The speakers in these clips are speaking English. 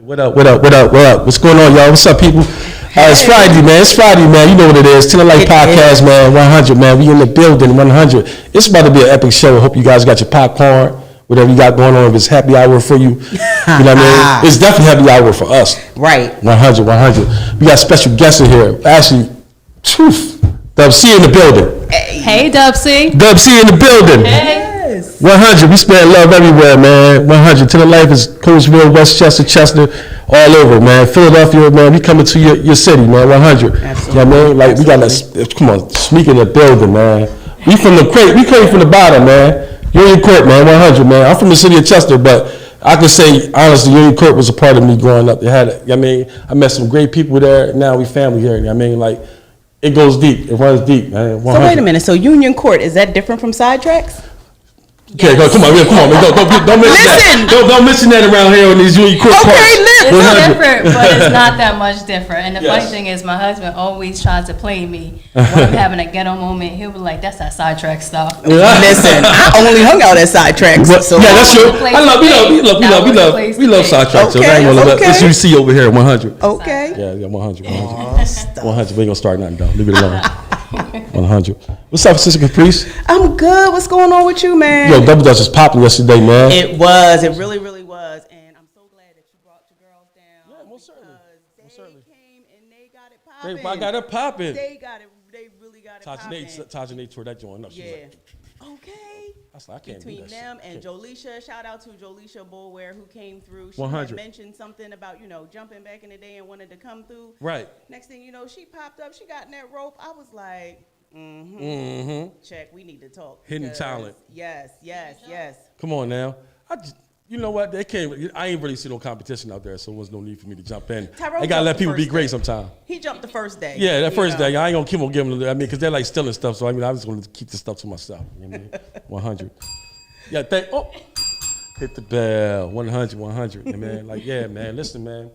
What up? What's going on, y'all? What's up, people? It's Friday, man. You know what it is. Till the Light Podcast, man. 100, man. We in the building, 100. It's about to be an epic show. I hope you guys got your popcorn, whatever you got going on. If it's happy hour for you, you know what I mean? It's definitely happy hour for us. Right. 100. We got special guests in here. Actually, Dub C in the building. Hey, Dub C. Dub C in the building. Hey. 100. We spread love everywhere, man. 100. To the life is Coachville, Westchester, Chester, all over, man. Philadelphia, man. We coming to your city, man. 100. Absolutely. You know what I mean? Like, we got to, come on, sneak in the building, man. We came from the bottom, man. Union Court, man. 100, man. I'm from the city of Chester, but I can say, honestly, Union Court was a part of me growing up. I met some great people there. Now we family here. You know what I mean? Like, it goes deep. It runs deep, man. 100. So wait a minute. So Union Court, is that different from sidetracks? Okay, yes. Come on, man. Don't mention that. Don't mention that around here on these Union Court parts. It's different, but it's not that much different. And the funny thing is, my husband always tries to play me when I'm having a ghetto moment. He'll be like, "That's that sidetrack stuff." Listen, I only hung out at sidetracks. So yeah, that's true. We love sidetracks. So I ain't gonna let SUC over here 100. Okay. Yeah, 100. 100. We ain't gonna start nothing though. Leave it alone. 100. What's up, Sister Caprice? I'm good. What's going on with you, man? Yo, Double Dutch was popping yesterday, man. It was. It really, really was. And I'm so glad that you brought your girls down. Yeah, most certainly. They came and they got it popping. I got it popping. They got it. They really got it popping. Taj and Nate tore that joint up. Yeah. Like, okay. I can't Between do that them shit. and Jolisha, shout out to Jolisha Bulware who came through. She 100. had mentioned something about, jumping back in the day and wanted to come through. Right. Next thing you know, she popped up. She got in that rope. I was like, check. We need to talk. Hidden talent. Yes. Come on now. You know what? They came. I ain't really see no competition out there, so there was no need for me to jump in. Tyrone I gotta let people be day. great sometimes. He jumped the first day. Yeah, that first day. I ain't gonna keep on giving them. Because they're like stealing stuff. So I just want to keep the stuff to myself. You know what I mean? 100. Yeah. Hit the bell. 100. Man. Like, yeah, man. Listen, man.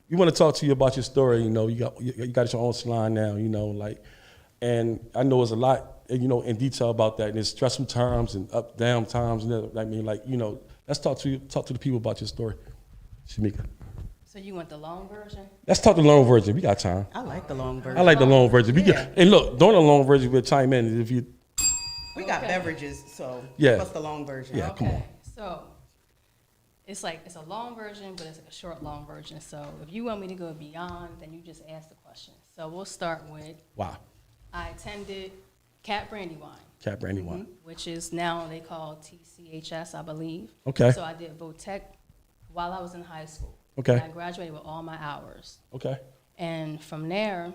We want to talk to you about your story. You got your own salon now. And I know there's a lot, in detail about that. And there's stressful times and up, down times. And let's talk to the people about your story, Shamika. So you want the long version? Let's talk the long version. We got time. I like the long version. I like the long version. And look, during the long version, we'll chime in if you. We got beverages, so what's the long version? Yeah, come on. So it's a long version, but it's like a short long version. So if you want me to go beyond, then you just ask the question. So we'll start with. Wow. I attended Cat Brandywine. Which is now they call TCHS, I believe. Okay. So I did Votech while I was in high school. Okay. And I graduated with all my hours. Okay. And from there,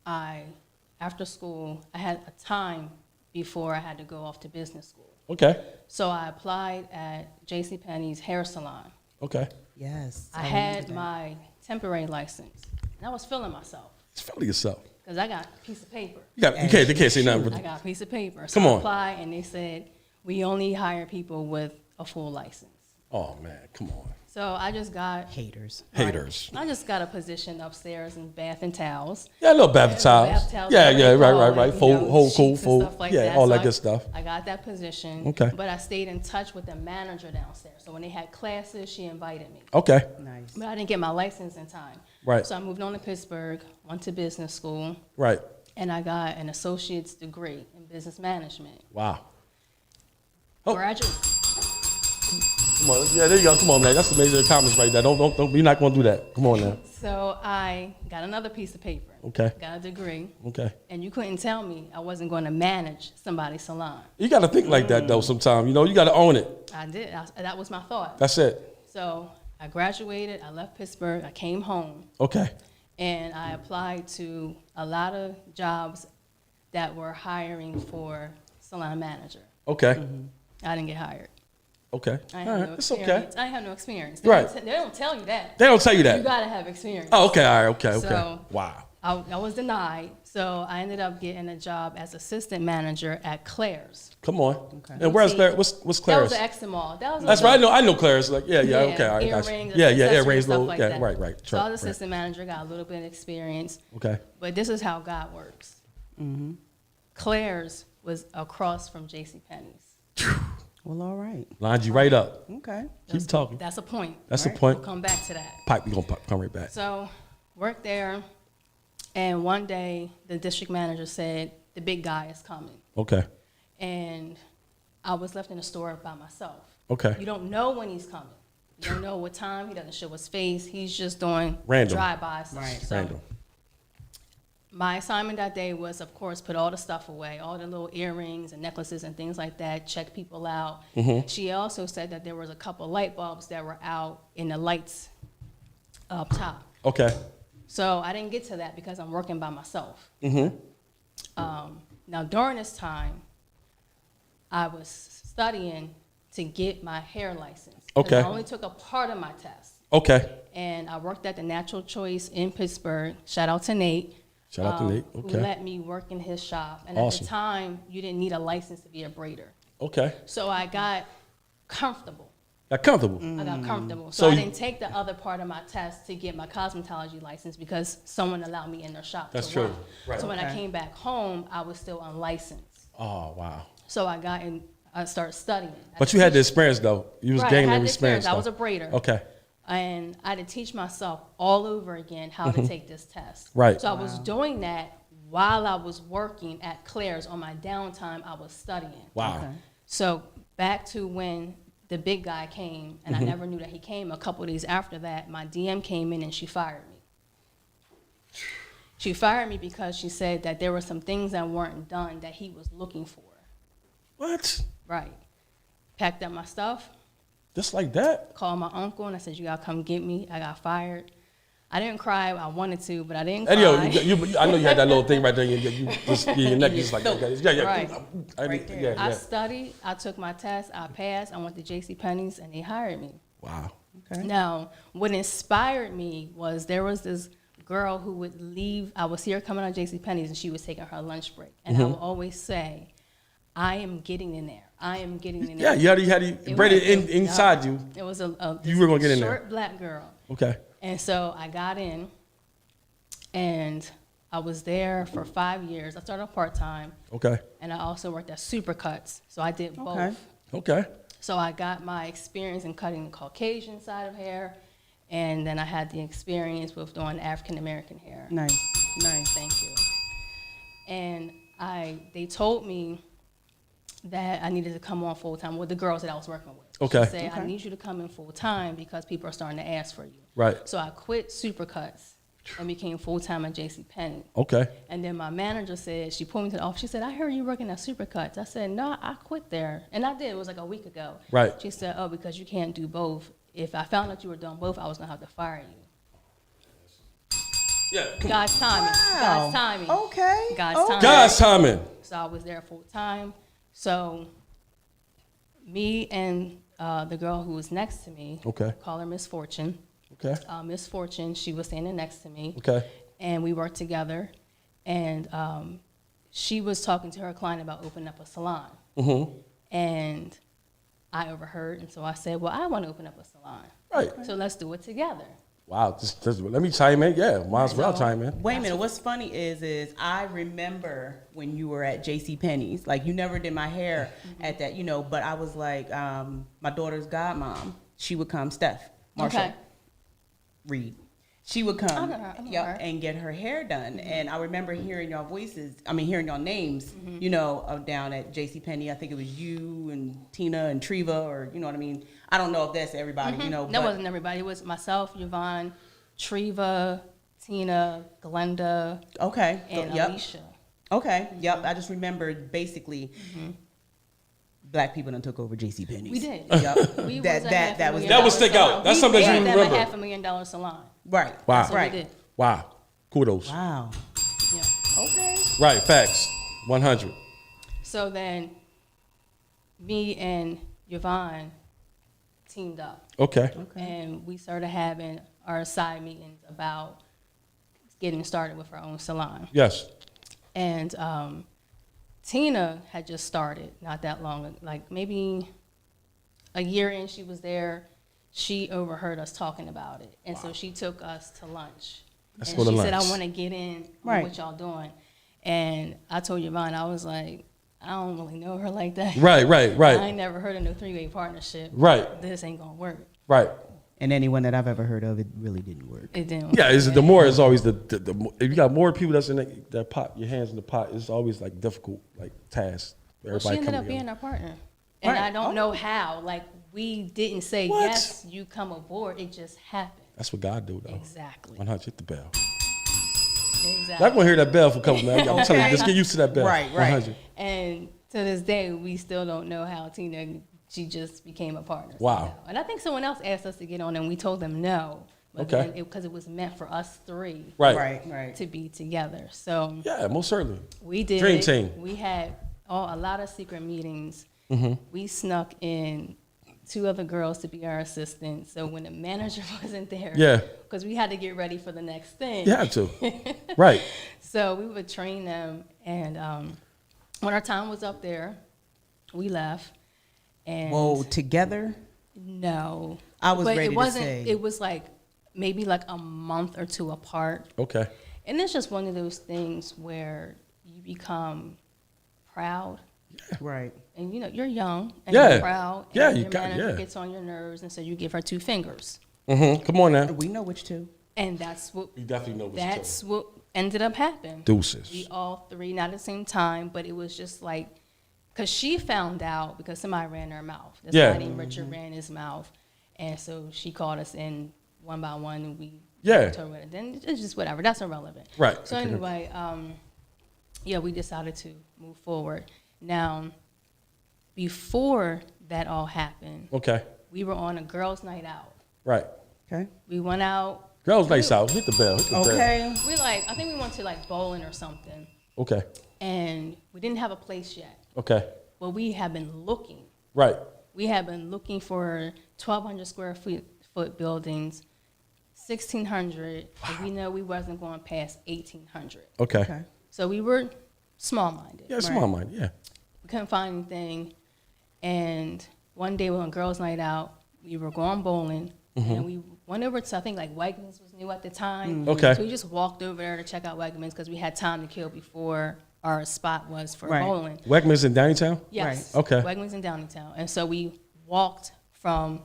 after school, I had a time before I had to go off to business school. Okay. So I applied at JCPenney's hair salon. Okay. Yes. I had my temporary license, and I was feeling myself. Just feel yourself. Because I got a piece of paper. They can't say nothing. I got a piece of paper. So Come on. I applied, and they said, we only hire people with a full license. Oh, man, come on. So I just got... Haters. I just got a position upstairs in bath and towels. Yeah, a little bath towels. Right. Fold, stuff like that. All so that good stuff. I got that position. Okay. But I stayed in touch with the manager downstairs. So when they had classes, she invited me. Okay. Nice. But I didn't get my license in time. Right. So I moved on to Pittsburgh, went to business school. Right. And I got an associate's degree in business management. Wow. Graduate. Come on, yeah, there you go. Come on, man. That's the major accomplishment right there. Don't. You're not gonna do that. Come on now. So I got another piece of paper. Okay. Got a degree. Okay. And you couldn't tell me I wasn't going to manage somebody's salon. You got to think like that though. Sometimes, you got to own it. I did. That was my thought. That's it. So I graduated. I left Pittsburgh. I came home. Okay. And I applied to a lot of jobs that were hiring for salon manager. Okay. I didn't get hired. Okay. I have no it's experience. okay. I have no experience. Right. They don't tell you that. They don't tell you that. You gotta have experience. Oh, okay. All right. Okay. So, wow. I was denied, so I ended up getting a job as assistant manager at Claire's. Come on. Okay. And where's Claire? What's Claire's? That was the Exit Mall. That's right. I know Claire's. Like, yeah. Okay. All right. Earrings, earrings, stuff like that. Right. So I was assistant manager, got a little bit of experience. Okay. But this is how God works. Claire's was across from JCPenney's. Well, all right. Lined you right up. Okay. Keep talking. That's a point. That's the Right. point. We'll come back to that. Pipe, we gonna come right back. So, worked there, and one day the district manager said the big guy is coming, Okay. and I was left in the store by myself. Okay. You don't know when he's coming. You don't know what time. He doesn't show his face. He's just doing Random. drive-bys. Right. So Random. my assignment that day was, of course, put all the stuff away, all the little earrings and necklaces and things like that, check people out. She also said that there was a couple light bulbs that were out in the lights up top. Okay. So I didn't get to that because I'm working by myself. Now, during this time, I was studying to get my hair license. 'Cause Okay. I only took a part of my test. Okay. And I worked at the Natural Choice in Pittsburgh. Shout out to Nate. Shout out to Nate. Who Okay. let me work in his shop. And Awesome. at the time, you didn't need a license to be a braider. Okay. So I got comfortable. Got comfortable. I got comfortable. So So I you- didn't take the other part of my test to get my cosmetology license because someone allowed me in their shop. That's to true. work. Right. So when I Okay. came back home, I was still unlicensed. Oh wow. So I started studying. But you had the experience though. You was Right, I gaining had the the experience. experience. I was though. a braider. Okay. And I had to teach myself all over again how to take this test. Right. So I was doing that while I was working at Claire's. On my downtime, I was studying. Wow. Okay. So back to when the big guy came, and I never knew that he came. A couple of days after that, my DM came in and she fired me. She fired me because she said that there were some things that weren't done that he was looking for. What? Right. Packed up my stuff, Just like that? called my uncle, and I said, "You gotta come get me." I got fired. I didn't cry. I wanted to, but I didn't Hey, cry. yo, I know you had that little thing right there. You just your neck just like that. Yeah. Right. Right there. Yeah. I studied. I took my test. I passed. I went to JCPenney's, and they hired me. Wow. Okay. Now, what inspired me was there was this girl who would leave. I would see her coming on JCPenney's, and she was taking her lunch break. And I would always say, "I am getting in there. I am getting in there." Yeah, you had it bred inside you. It was a You were gonna get in there. short black girl. Okay. And so I got in, and I was there for 5 years. I started part-time, Okay. and I also worked at Supercuts. So I did both. Okay. Okay. So I got my experience in cutting the Caucasian side of hair, and then I had the experience with doing African-American hair. Nice. Nice. Thank you. And they told me that I needed to come on full-time with the girls that I was working with. Okay. She said, "I Okay. need you to come in full-time because people are starting to ask for you." Right. So I quit Supercuts and became full-time at JCPenney. Okay. And then my manager said, she pulled me to the office. She said, "I heard you working at Supercuts." I said, "No, I quit there." And I did. It was like a week ago. Right. She said, "Oh, because you can't do both. If I found out you were doing both, I was going to have to fire you." Yeah. God's timing. Wow. God's timing. Okay. God's okay. timing. God's timing. So I was there full-time. So me and the girl who was next to me, Okay. call her Miss Fortune. Okay. Miss Fortune, she was standing next to me. Okay. And we worked together. And she was talking to her client about opening up a salon. Mm-hmm. And I overheard, and so I said, "Well, I want to open up a salon. Right. So let's do it together." Wow. Just let me chime in. Yeah. Might as well chime in. Wait a minute. What's funny is I remember when you were at JCPenney's. Like, you never did my hair at that, but I was like, my daughter's godmom, she would come, Steph Marshall Okay. Reed. She would come I know her. and get her hair done. And I remember hearing your voices, hearing your names, down at JCPenney. I think it was you and Tina and Treva, or, you know what I mean? I don't know if that's everybody, That but wasn't everybody. It was myself, Yvonne, Treva, Tina, Glenda, okay. and Yep. Alicia. Okay. Yep. I just remembered basically black people done took over JCPenney's. We did. Yep. We that was a that that was That would stick out. salon. That's We something that made you them remember. a $500,000 salon. right. Wow. That's what Right. we did. Wow. Kudos. Wow. Yeah. Okay. Right. Facts. 100. So then, me and Yvonne teamed up, Okay. and we started having our side meetings about getting started with our own salon. Yes. And Tina had just started not that long, like maybe a year in she was there. She overheard us talking about it, and so she took us to lunch. Let's and go to she said, lunch. "I want to get in on Right. what y'all doing." And I told Yvonne, I was like, I don't really know her like that. Right. I ain't never heard of no three-way partnership. Right. This ain't gonna work. Right. And anyone that I've ever heard of, it really didn't work. It didn't. Yeah, the more is always the more, if you got more people that's in that pot, your hands in the pot, it's always like difficult, like task. Well, she ended up being our partner, and Right. I don't know how. Like we didn't say What? yes, you come aboard. It just happened. That's what God do though. Exactly. 100, hit the bell. Exactly. I'm gonna hear that bell for a couple minutes. I'm telling you, just get used to that bell. Right. 100. And to this day, we still don't know how Tina, she just became a partner. Wow. somehow. And I think someone else asked us to get on, and we told them no. But Okay. Because it was meant for us three Right. to be together. So Yeah, most certainly. we did. Dream team. We had a lot of secret meetings. Mm-hmm. We snuck in 2 other girls to be our assistants. So when the manager wasn't there, Yeah. because we had to get ready for the next thing. You have to. Right. So we would train them, and when our time was up there, we left. And Whoa, together? no, I was but ready it to wasn't. say. It was like maybe like a month or 2 apart, Okay. and it's just one of those things where you become proud. Right. And you're young and Yeah. you're proud. And Yeah, you your got- manager yeah. gets on your nerves, and so you give her 2 fingers, Mm-hmm. Come on now. We know which two. and that's what You definitely know what's that's what ended up happening. Deuces. We all 3, not at the same time, but it was just like, because she found out because somebody ran her mouth. This Yeah. guy named Richard ran his mouth, and so she called us in one by one, and we Yeah. told her. Then it's just whatever. That's irrelevant. Right. So Okay. anyway, yeah, we decided to move forward. Now, before that all happened, Okay. we were on a girls' night out. Right. Okay. We went out. Girls' nights out. Hit the bell. Hit the bell. Okay. I think we went to like bowling or something, Okay. and we didn't have a place yet. Okay. Well, we have been looking. Right. We have been looking for 1,200 square foot buildings, 1,600, and we know we wasn't going past 1,800. Okay. Okay. So we were small-minded. Yeah, small mind. Yeah. We couldn't find anything, and one day we were on girls' night out. We were going bowling, and we went over to, I think, like Wegmans was new at the time. Okay. So we just walked over there to check out Wegmans because we had time to kill before our spot was for Right. bowling. Wegmans in Downtown? Yes. Right. Okay. Wegmans in Downtown. And so we walked from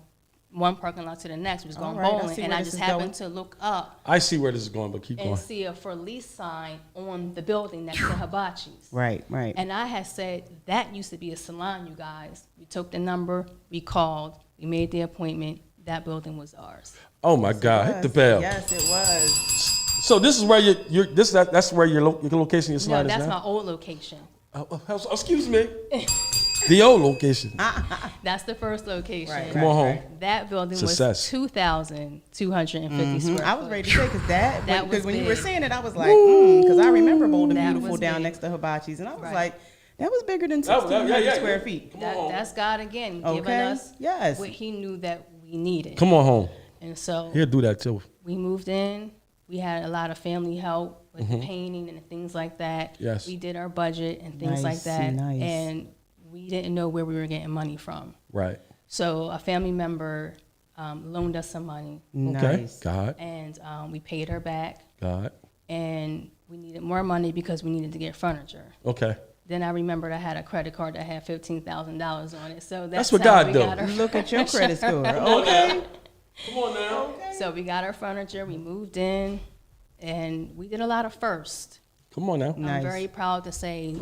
one parking lot to the next. We was going All right, I bowling, see and where I this just is happened to look up I see where this is going, but keep and going. see a for lease sign on the building next to Hibachi's. Right. Right. And I had said, that used to be a salon, you guys. We took the number, we called, we made the appointment. That building was ours. Oh my God! Hit the bell. Yes, it was. So this is where that's where your location your No, salon is that's now. my old location. Excuse me. The old location. That's the first location. Right, Come on home. That building Success. was 2,250 square foot. I was ready to say because that That because was when you were big. saying it, I was like, because I remember Bold and That Beautiful was down big. next to Hibachi's, and I was Right. like, that was bigger than That was- 1,600 yeah, square yeah. feet. That's God again giving Okay. us Yes. what He knew that we needed. Come on home. And so He'll do that too. we moved in. We had a lot of family help with the painting and things like that. Mm-hmm. Yes. We did our budget and things like Nice, that. nice. And we didn't know where we were getting money from. Right. So a family member loaned us some money, Okay. Nice. God. and we paid her back. God. And we needed more money because we needed to get furniture. Okay. Then I remembered I had a credit card that had $15,000 on it. So That's that's what how God we do. got our Look at your credit score. on Okay. now. Come on now. So we got our furniture, we moved in, and we did a lot of firsts. Come on now. Nice. I'm very proud to say,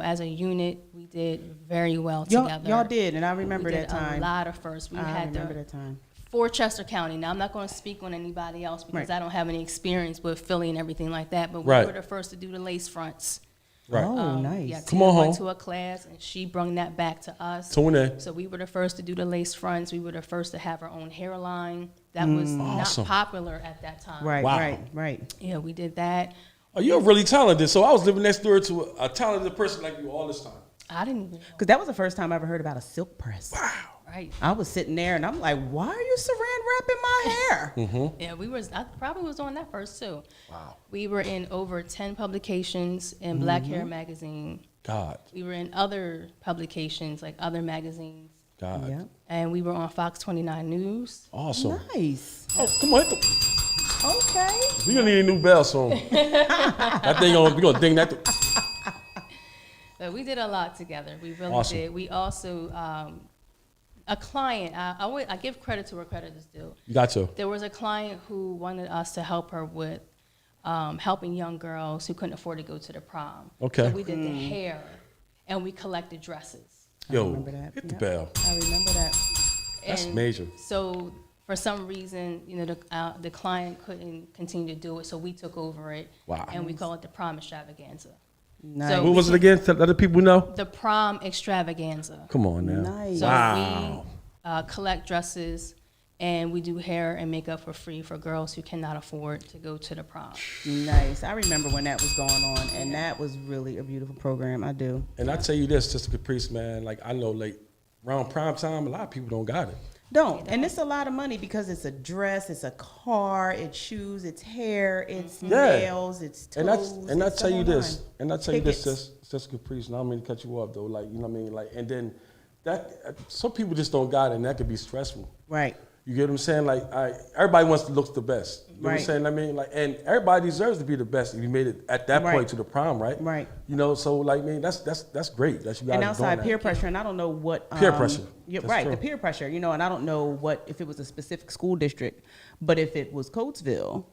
as a unit, we did very well Y'all, together. y'all did, and I remember we that did time. a lot of firsts. We I had remember that time. for Chester County. Now, I'm not going to speak on anybody else because Right. I don't have any experience with Philly and everything like that, but we Right. were the first to do the lace fronts. Right. Oh, nice. Yeah, Come Tina on went home. to a class, and she brought that back to us. Tune in. So we were the first to do the lace fronts. We were the first to have our own hairline. That was Awesome. not popular at that time. Right, Wow. right. Yeah, we did that. Oh, you're really talented. So I was living next door to a talented person like you all this time. I didn't even know. Because that was the first time I ever heard about a silk press. Right. I was sitting there, and I'm like, why are you saran wrapping my hair? Yeah, I probably was doing that first too. Wow. We were in over 10 publications in Black Hair Magazine. God. We were in other publications, like other magazines. God. Yeah. And we were on Fox 29 News. Awesome. Nice. Oh, come on. Hit the, Okay. we're going to need a new bell soon. That thing, we're going to ding that. But we did a lot together. We really Awesome. did. We also, a client, I give credit to where credit is due. You got to. There was a client who wanted us to help her with helping young girls who couldn't afford to go to the prom. Okay. So we did the hair, and we collected dresses. Yo, remember that. hit the Yep. bell. I remember that. That's And major. So for some reason, the client couldn't continue to do it, so we took over it. Wow. And we call it the Prom Extravaganza. Nice. So What was it again? Let other people know. The Prom Extravaganza. Come on now. Nice. So Wow. we collect dresses, and we do hair and makeup for free for girls who cannot afford to go to the prom. Nice. I remember when that was going on, and that was really a beautiful program. I do. And I tell you this, Sister Caprice, man, like I know like around prime time, a lot of people don't got it. Don't. And it's a lot of money because it's a dress, it's a car, it's shoes, it's hair, it's nails, it's toes. And I it's tell the you whole this, nine. and I tell you this, Tickets. Sister Caprice, and I don't mean to cut you off though, like, you know what I mean? Like, and then that, some people just don't got it, and that could be stressful. Right. You get what I'm saying? Like, everybody wants to look the best. You know what I'm Right. saying? I mean, like, and everybody deserves to be the best if you made it at that Right. point to the prom, right? Right. You know, so like, man, that's great that you guys And are outside doing peer that. pressure, and I don't know what Peer pressure. Yeah, That's right, true. the peer pressure, and I don't know what if it was a specific school district, but if it was Coatesville,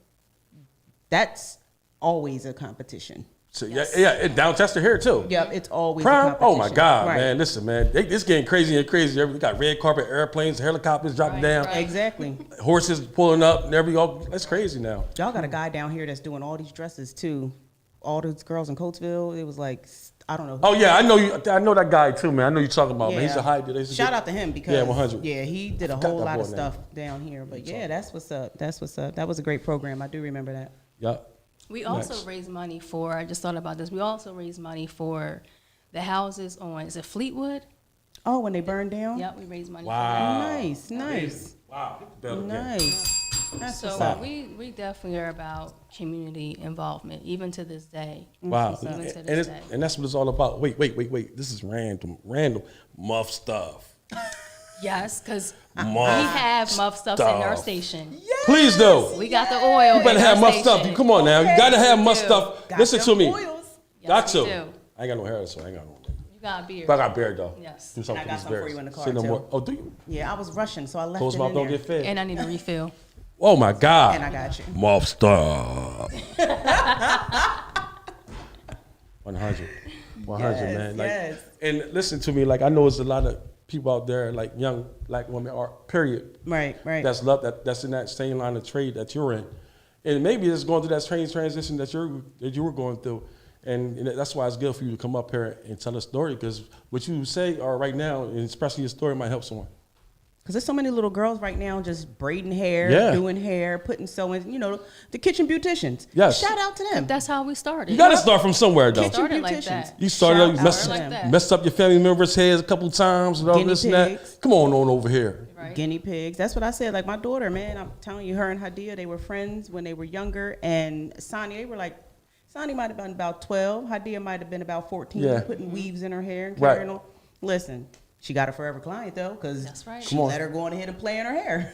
that's always a competition. So, yeah, and down Chester here too. Yep, it's always a Prom? competition. Oh my God, Right. man! Listen, man, it's getting crazy and crazy. We got red carpet, airplanes, helicopters dropping Right, down, right. Exactly. horses pulling up, and everything. That's crazy now. Y'all got a guy down here that's doing all these dresses too. All those girls in Coatesville, it was like I don't know. Oh yeah, I know you. I know that guy too, man. I know you talking about. Man, he's Yeah. a high. He's a Shout good- out to him because Yeah, 100. yeah, he did a Forgot whole that lot of boy name. stuff down here. But yeah, that's what's up. That's what's up. That was a great program. I do remember that. Yeah. We also Nice. raise money for, I just thought about this, we also raise money for the houses on, is it Fleetwood? Oh, when they burned down. Yep, we raise money Wow. Nice, nice, Wow. Hit the bell again. nice. That's for what's that. up. So we definitely are about community involvement, even to this day. Wow. Even And, to and, this it's, day. and that's what it's all about. Wait. This is random muff stuff. Yes, because we Muff have muff stuff in our stuff. station. Please do. We got the oil. You better in have our muff station. stuff. Come on now. You gotta have muff do. stuff. Got Listen them to me. oils. Yes, Got we to. do. I ain't got no hair, so I ain't got no. You got a beard. But I got beard though. Yes. Do something And I got for these some for bears. you in the car, Say no too. more. Oh, do you? Yeah, I was rushing, so I left Close it mouth in don't there. get fed. And I need a refill. Oh my God. And I got you. Muff stuff. 100. 100, Yes, man. Like, yes. and listen to me, like I know there's a lot of people out there, like young black women, or period, Right, right. that's that's in that same line of trade that you're in, and maybe it's going through that strange transition that you were going through, and that's why it's good for you to come up here and tell a story, because what you say or right now and expressing your story might help someone. Because there's so many little girls right now just braiding hair, Yeah. doing hair, putting sewing, the kitchen beauticians. Yes. Shout out to them. That's how we started. You got to start from somewhere though. Kitchen Started like beauticians. that. You started out, you Shout messed, out to them. messed up your family members' heads a couple times and all Guinea this and that. pigs. Come on over here. Right. Guinea pigs. That's what I said. Like my daughter, man, I'm telling you, her and Hadia, they were friends when they were younger. And Sonny, they were like, Sonny might have been about 12. Hadia might have been about 14, Yeah. putting weaves in her hair and Right. carrying on. Listen, she got a forever client though, because That's right. she Come on. let her go on ahead and play in her hair.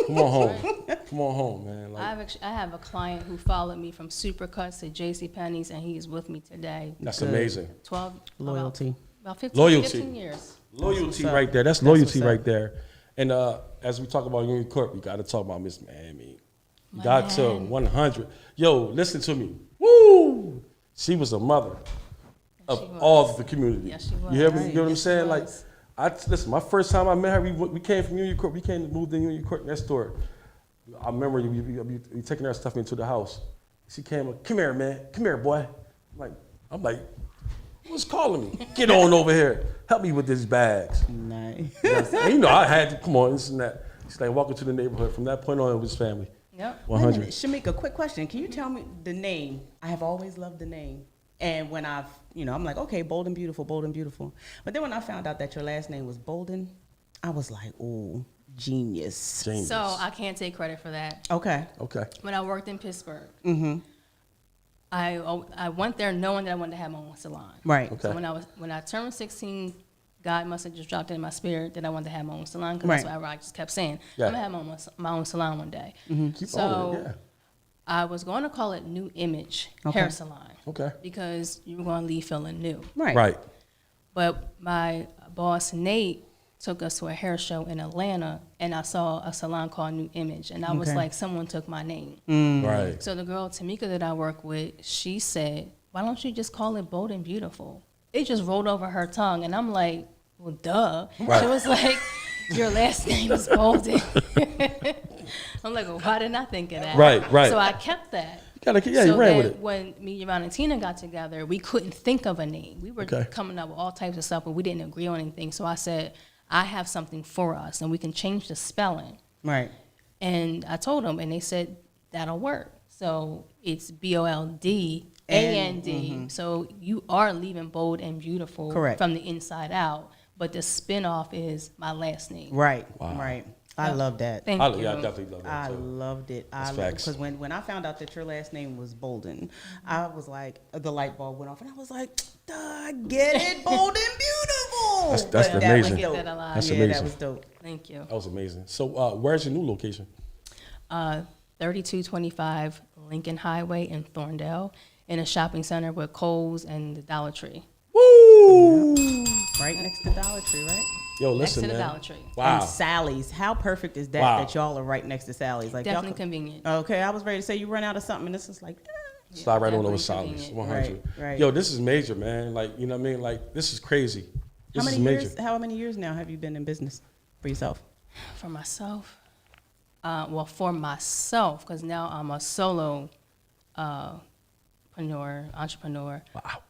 Come on home. Come on home, man. Like, I have a client who followed me from Supercuts to JCPenney's, and he's with me today. that's Good. amazing. 12 Loyalty. About 15, Loyalty. 15 years. Loyalty what's up. right there. That's That's loyalty what's up. right there. And as we talk about Union Court, we got to talk about Miss Miami. You My got to man. 100. Yo, listen to me. Woo! She was a mother of She was. all of the community. Yes, she was. You hear me? Right. You know what I'm Yes, she saying? Like, was. listen. My first time I met her, we came from Union Court. We came to move to Union Court next door. I remember we taking her stuff into the house. She came up, come here, man. Come here, boy. I'm like, who's calling me? Get on over here. Help me with these bags. Nice. And I had to, come on, this and that. She's like, welcome to the neighborhood. From that point on, it was family. Yep. 100. Shamika, quick question. Can you tell me the name? I have always loved the name. And when I'm like, okay, Bold and Beautiful, Bold and Beautiful. But then when I found out that your last name was Bolden, I was like, ooh, genius. Genius. So I can't take credit for that. Okay. Okay. When I worked in Pittsburgh, Mm-hmm. I went there knowing that I wanted to have my own salon. Right. Okay. So when I turned 16, God must have just dropped it in my spirit that I wanted to have my own salon, because Right. that's what I just kept saying. Yeah. I'm gonna have my own salon one day. Keep So on it, yeah. I was going to call it New Image Okay. Hair Salon Okay. because you were going to leave feeling new. Right. Right. But my boss, Nate, took us to a hair show in Atlanta, and I saw a salon called New Image, and I was like, someone took my name. Right. So the girl, Tamika, that I work with, she said, why don't you just call it Bold and Beautiful? It just rolled over her tongue, and I'm like, well, duh. Right. She was like, your last name is Bolden. I'm like, well, why didn't I think of that? Right. So I kept that. You ran with it. When me, Yvonne, and Tina got together, we couldn't think of a name. We were coming up with all types of stuff, but we didn't agree on anything. So I said, I have something for us, and we can change the spelling. Right. And I told them, and they said, that'll work. So it's BOLDAND. So you are leaving Bold and Beautiful from the inside out, but the spinoff is my last name. Right. Wow. Right. I love that. Thank you. Yeah, I definitely love that. I loved it. Because when I found out that your last name was Bolden, I was like, the light bulb went off, and I was like, duh, I get it, Bold and Beautiful. That's amazing. That's amazing. That was dope. Thank you. That was amazing. So, where's your new location? 3225 Lincoln Highway in Thorndale, in a shopping center with Kohl's and the Dollar Tree. Woo! Right next to Dollar Tree, right? Yo, listen, next to the man. Dollar Tree. Wow. And Sally's. How perfect is that that y'all are right next to Sally's? Like, definitely convenient. Okay, I was ready to say you run out of something, and this is like, slide right on over definitely Sally's. convenient. 100. Right. Yo, this is major, man. Like, you know what I mean? Like, this is crazy. This is major. How many years now have you been in business for yourself? For myself? For myself, because now I'm a solo entrepreneur. Wow.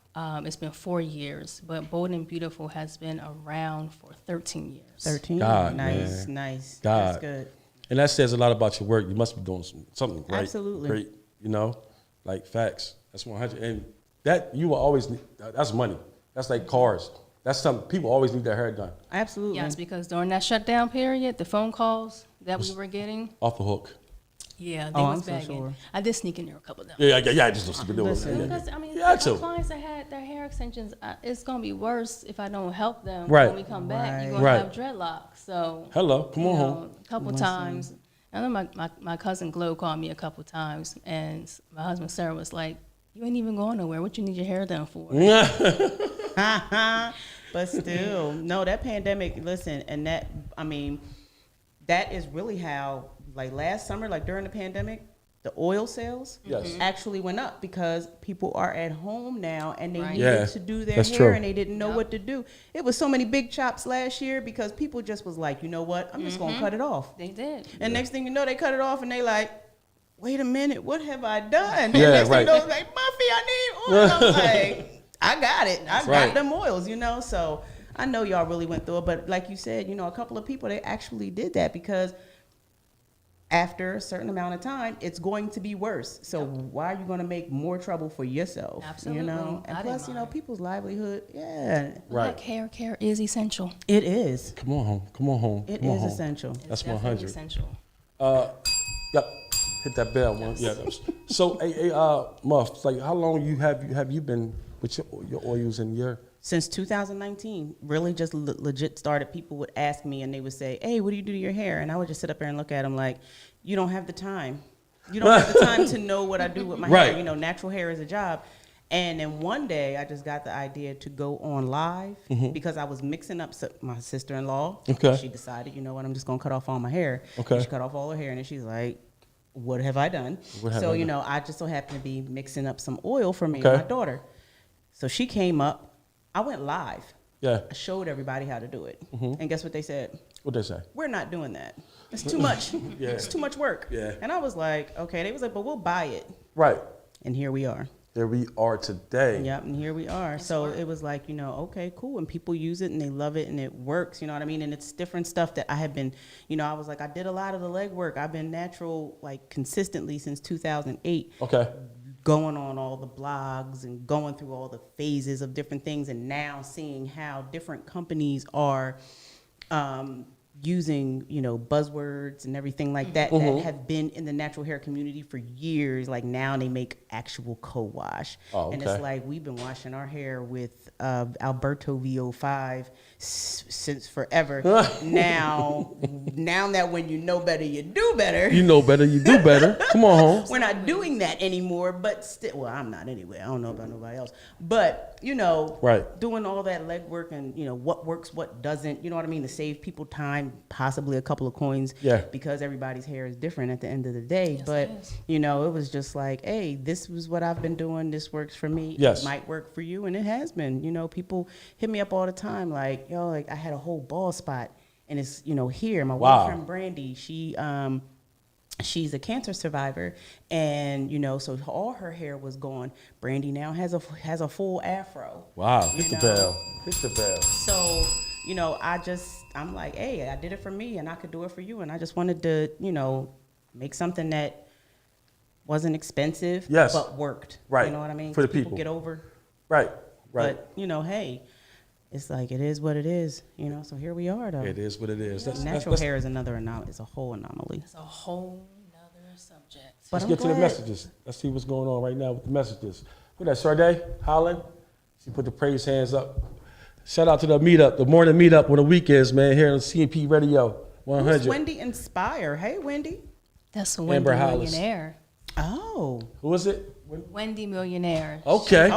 It's been 4 years, but Bold and Beautiful has been around for 13 years. 13. God, nice, man. nice. God. That's good. And that says a lot about your work. You must be doing something great. Absolutely. Great, you know? Like, facts. That's 100. And that, you will always need, that's money. That's like cars. That's something, people always need their hair done. Absolutely. Yes, because during that shutdown period, the phone calls that we were getting. Off the hook. Yeah, they was begging. Sure. I did sneak in there a couple of them. Yeah, I just don't do it. Because, I mean, clients that had their hair extensions, it's going to be worse if I don't help them when we come back. You're going to have dreadlocks. So, hello, come on home. A couple times. I know my cousin Glo called me a couple times, and my husband Sarah was like, you ain't even going nowhere. What you need your hair done for? But still, no, that pandemic, listen, and that, I mean, that is really how, like last summer, like during the pandemic, the oil sales actually went up because people are at home now and they needed to do their hair and they didn't know what to do. It was so many big chops last year because people just was like, you know what, I'm just going to cut it off. They did. And next thing you know, they cut it off and they like, wait a minute, what have I done? And Yeah, next thing you know, it's like, Buffy, I need oil. I'm like, I got it. I got them oils, you know? So I know y'all really went through it. But like you said, you know, a couple of people, they actually did that because after a certain amount of time, it's going to be worse. So why are you going to make more trouble for yourself? Absolutely. You know? And plus, you know, people's livelihood, Like hair care is essential. It is. Come on home. It is essential. That's It's 100. essential. Yep. Hit that bell one. Yeah. So, Muff, like, how long have you been with your oils in your? Since 2019, really just legit started. People would ask me and they would say, hey, what do you do to your hair? And I would just sit up there and look at them like, you don't have the time. You don't have the time to know what I do with my hair. You know, natural hair is a job. And then one day I just got the idea to go on live because I was mixing up my sister-in-law. Okay. She decided, you know what, I'm just going to cut off all my hair. Okay. She cut off all her hair and then she's like, what have I done? So, you know, I just so happened to be mixing up some oil for me and my daughter. So she came up. I went live. Yeah. I showed everybody how to do it. And guess what they said? What they say? We're not doing that. It's too much. It's too much work. Yeah. And I was like, okay. They was like, but we'll buy it. Right. And here we are. Here we are today. Yep, and here we are. So it was like, you know, okay, cool. And people use it and they love it and it works, you know what I mean? And it's different stuff that I have been, you know, I was like, I did a lot of the legwork. I've been natural, like, consistently since 2008. Okay. Going on all the blogs and going through all the phases of different things and now seeing how different companies are using, you know, buzzwords and everything like that that have been in the natural hair community for years. Like now they make actual co-wash. Oh, and it's like we've been washing our hair with Alberto VO5 since forever. now that when you know better, you do better. You know better, you do better. Come on, Holmes. We're not doing that anymore, but still, well, I'm not anyway. I don't know about nobody else. But, you know, doing all that legwork and, you know, what works, what doesn't, you know what I mean, to save people time, possibly a couple of coins, because everybody's hair is different at the end of the day. Yes, but, you know, it was just like, hey, this was what I've been doing. This works for me. Yes. It might work for you, and it has been. You know, people hit me up all the time like, yo, like I had a whole bald spot, and it's, you know, here. My one friend Brandy, she's a cancer survivor, and you know, so all her hair was gone. Brandy now has a full afro. Wow, hit the bell. Hit the bell. So, you know, I'm like, hey, I did it for me, and I could do it for you, and I just wanted to, you know, make something that wasn't expensive, but worked. Right. You know what I mean? For the people. Get over. Right. But you know, hey, it's like it is what it is. You know, so here we are, though. It is what it is. Natural hair is another anomaly. It's a whole anomaly. It's a whole nother subject. Let's get to the messages. Let's see what's going on right now with the messages. Who that? Sade Holland. She put the praise hands up. Shout out to the meetup, the morning meetup when the week is, man, here on CMP Radio 100. Who's Wendy Inspire? Hey, Wendy. That's Wendy Millionaire. Oh. Who is it? Wendy Millionaire. Okay.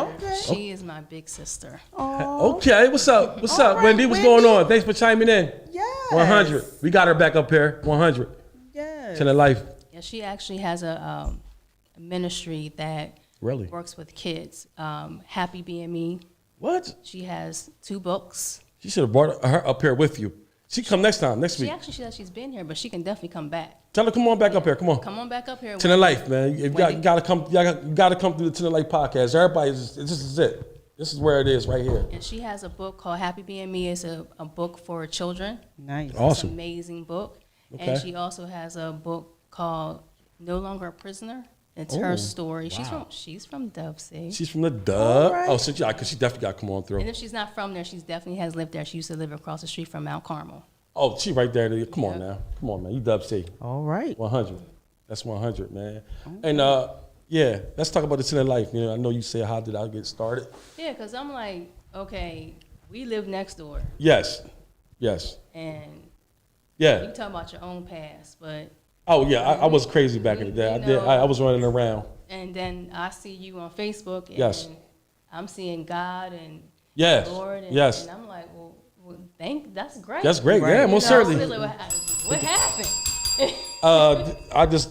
She is my big sister. Oh. Okay. What's up? What's up, right, Wendy? What's going on? Thanks for chiming in. Yes. 100. We got her back up here. 100. Yes. 10 of life. Yeah, she actually has a ministry that works with kids. Happy Being Me. What? She has 2 books. You should have brought her up here with you. She come next week. She actually says she's been here, but she can definitely come back. Tell her come on back up here. Come on. Come on back up here. 10 of life, man. You gotta come. You gotta come through the 10 of life podcast. Everybody, this is it. This is where it is right here. And she has a book called Happy Being Me. It's a book for children. Nice. Awesome. It's an amazing book. Okay. And she also has a book called No Longer a Prisoner. It's her story. Wow. She's from Dub City. She's from the Dub. Right. Oh, so because she definitely got to come on through. And if she's not from there, she definitely has lived there. She used to live across the street from Mount Carmel. Oh, she right there. Come on now. Come on, man. You Dub City. All right. 100. That's 100, man. Okay. And let's talk about the 10 of life. You know, I know you said, how did I get started? Yeah, because I'm like, okay, we live next door. Yes. And you talking about your own past, but. Oh, yeah, I was crazy back in the day. I was running around. And then I see you on Facebook, and I'm seeing God and the Lord, and I'm like, well, that's great. That's great, right. Yeah, most certainly. What happened?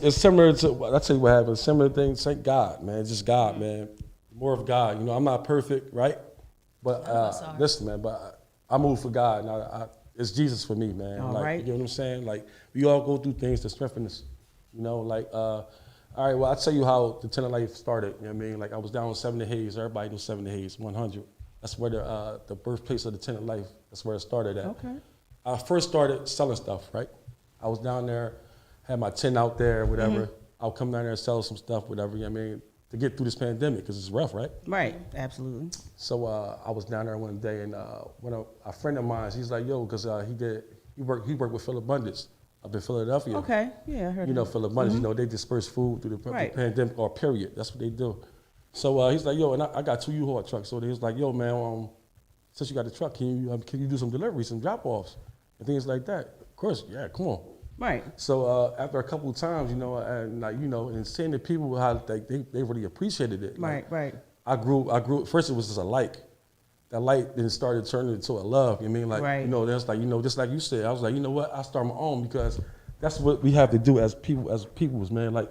It's similar to, I'll tell you what happened, similar things, thank God, man, just God, man, more of God. You know, I'm not perfect, right? But listen, man, but I move for God, and it's Jesus for me, man. All like, right. You know what I'm saying? Like, we all go through things to strengthen us. You know, like, all right, well, I'll tell you how the 10 of life started. You know what I mean? Like, I was down on 7 of Hayes. Everybody knows 7 of Hayes, 100. That's where the birthplace of the 10 of life, that's where it started at. Okay. I first started selling stuff, right? I was down there, had my tent out there, whatever. I'll come down there and sell some stuff, whatever, you know what I mean? To get through this pandemic, because it's rough, right? Right, absolutely. So I was down there one day, and a friend of mine, he's like, yo, because he worked with Philip Abundance up in Philadelphia. Okay, yeah, I heard you know, Philip Abundance, you know, they disperse food through the pandemic, or period. That's what they do. So he's like, yo, and I got 2 U-Haul trucks. So he was like, yo, man, since you got a truck, can you do some deliveries, some drop-offs, and things like that? Of course, yeah, come on. Right. So after a couple of times, you know, and seeing the people how they really appreciated it. Right. I grew. First, it was just a like. That like then started turning into a love. You know what I mean? Like, you know, that's like, you know, just like you said. I was like, you know what? I start my own, because that's what we have to do as peoples, man. Like,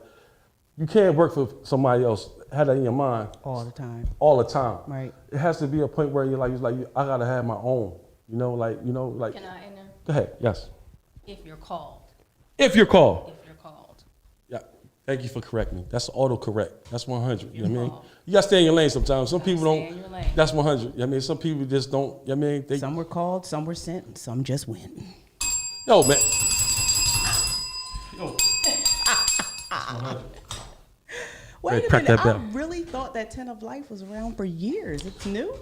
you can't work for somebody else. Have that in your mind all the time. Right. It has to be a point where you're like I gotta have my own. You know, like. Can I enter? Go ahead. Yes. If you're called. If you're called. Yeah. Thank you for correcting me. That's auto-correct. That's 100. You know what I mean? You got to stay in your lane sometimes. Some people don't. That's 100. You know what I mean? Some people just don't. You know what I mean? Some were called, some were sent, and some just went. Yo, man. Wait a minute. I really thought that 10 of life was around for years. It's new?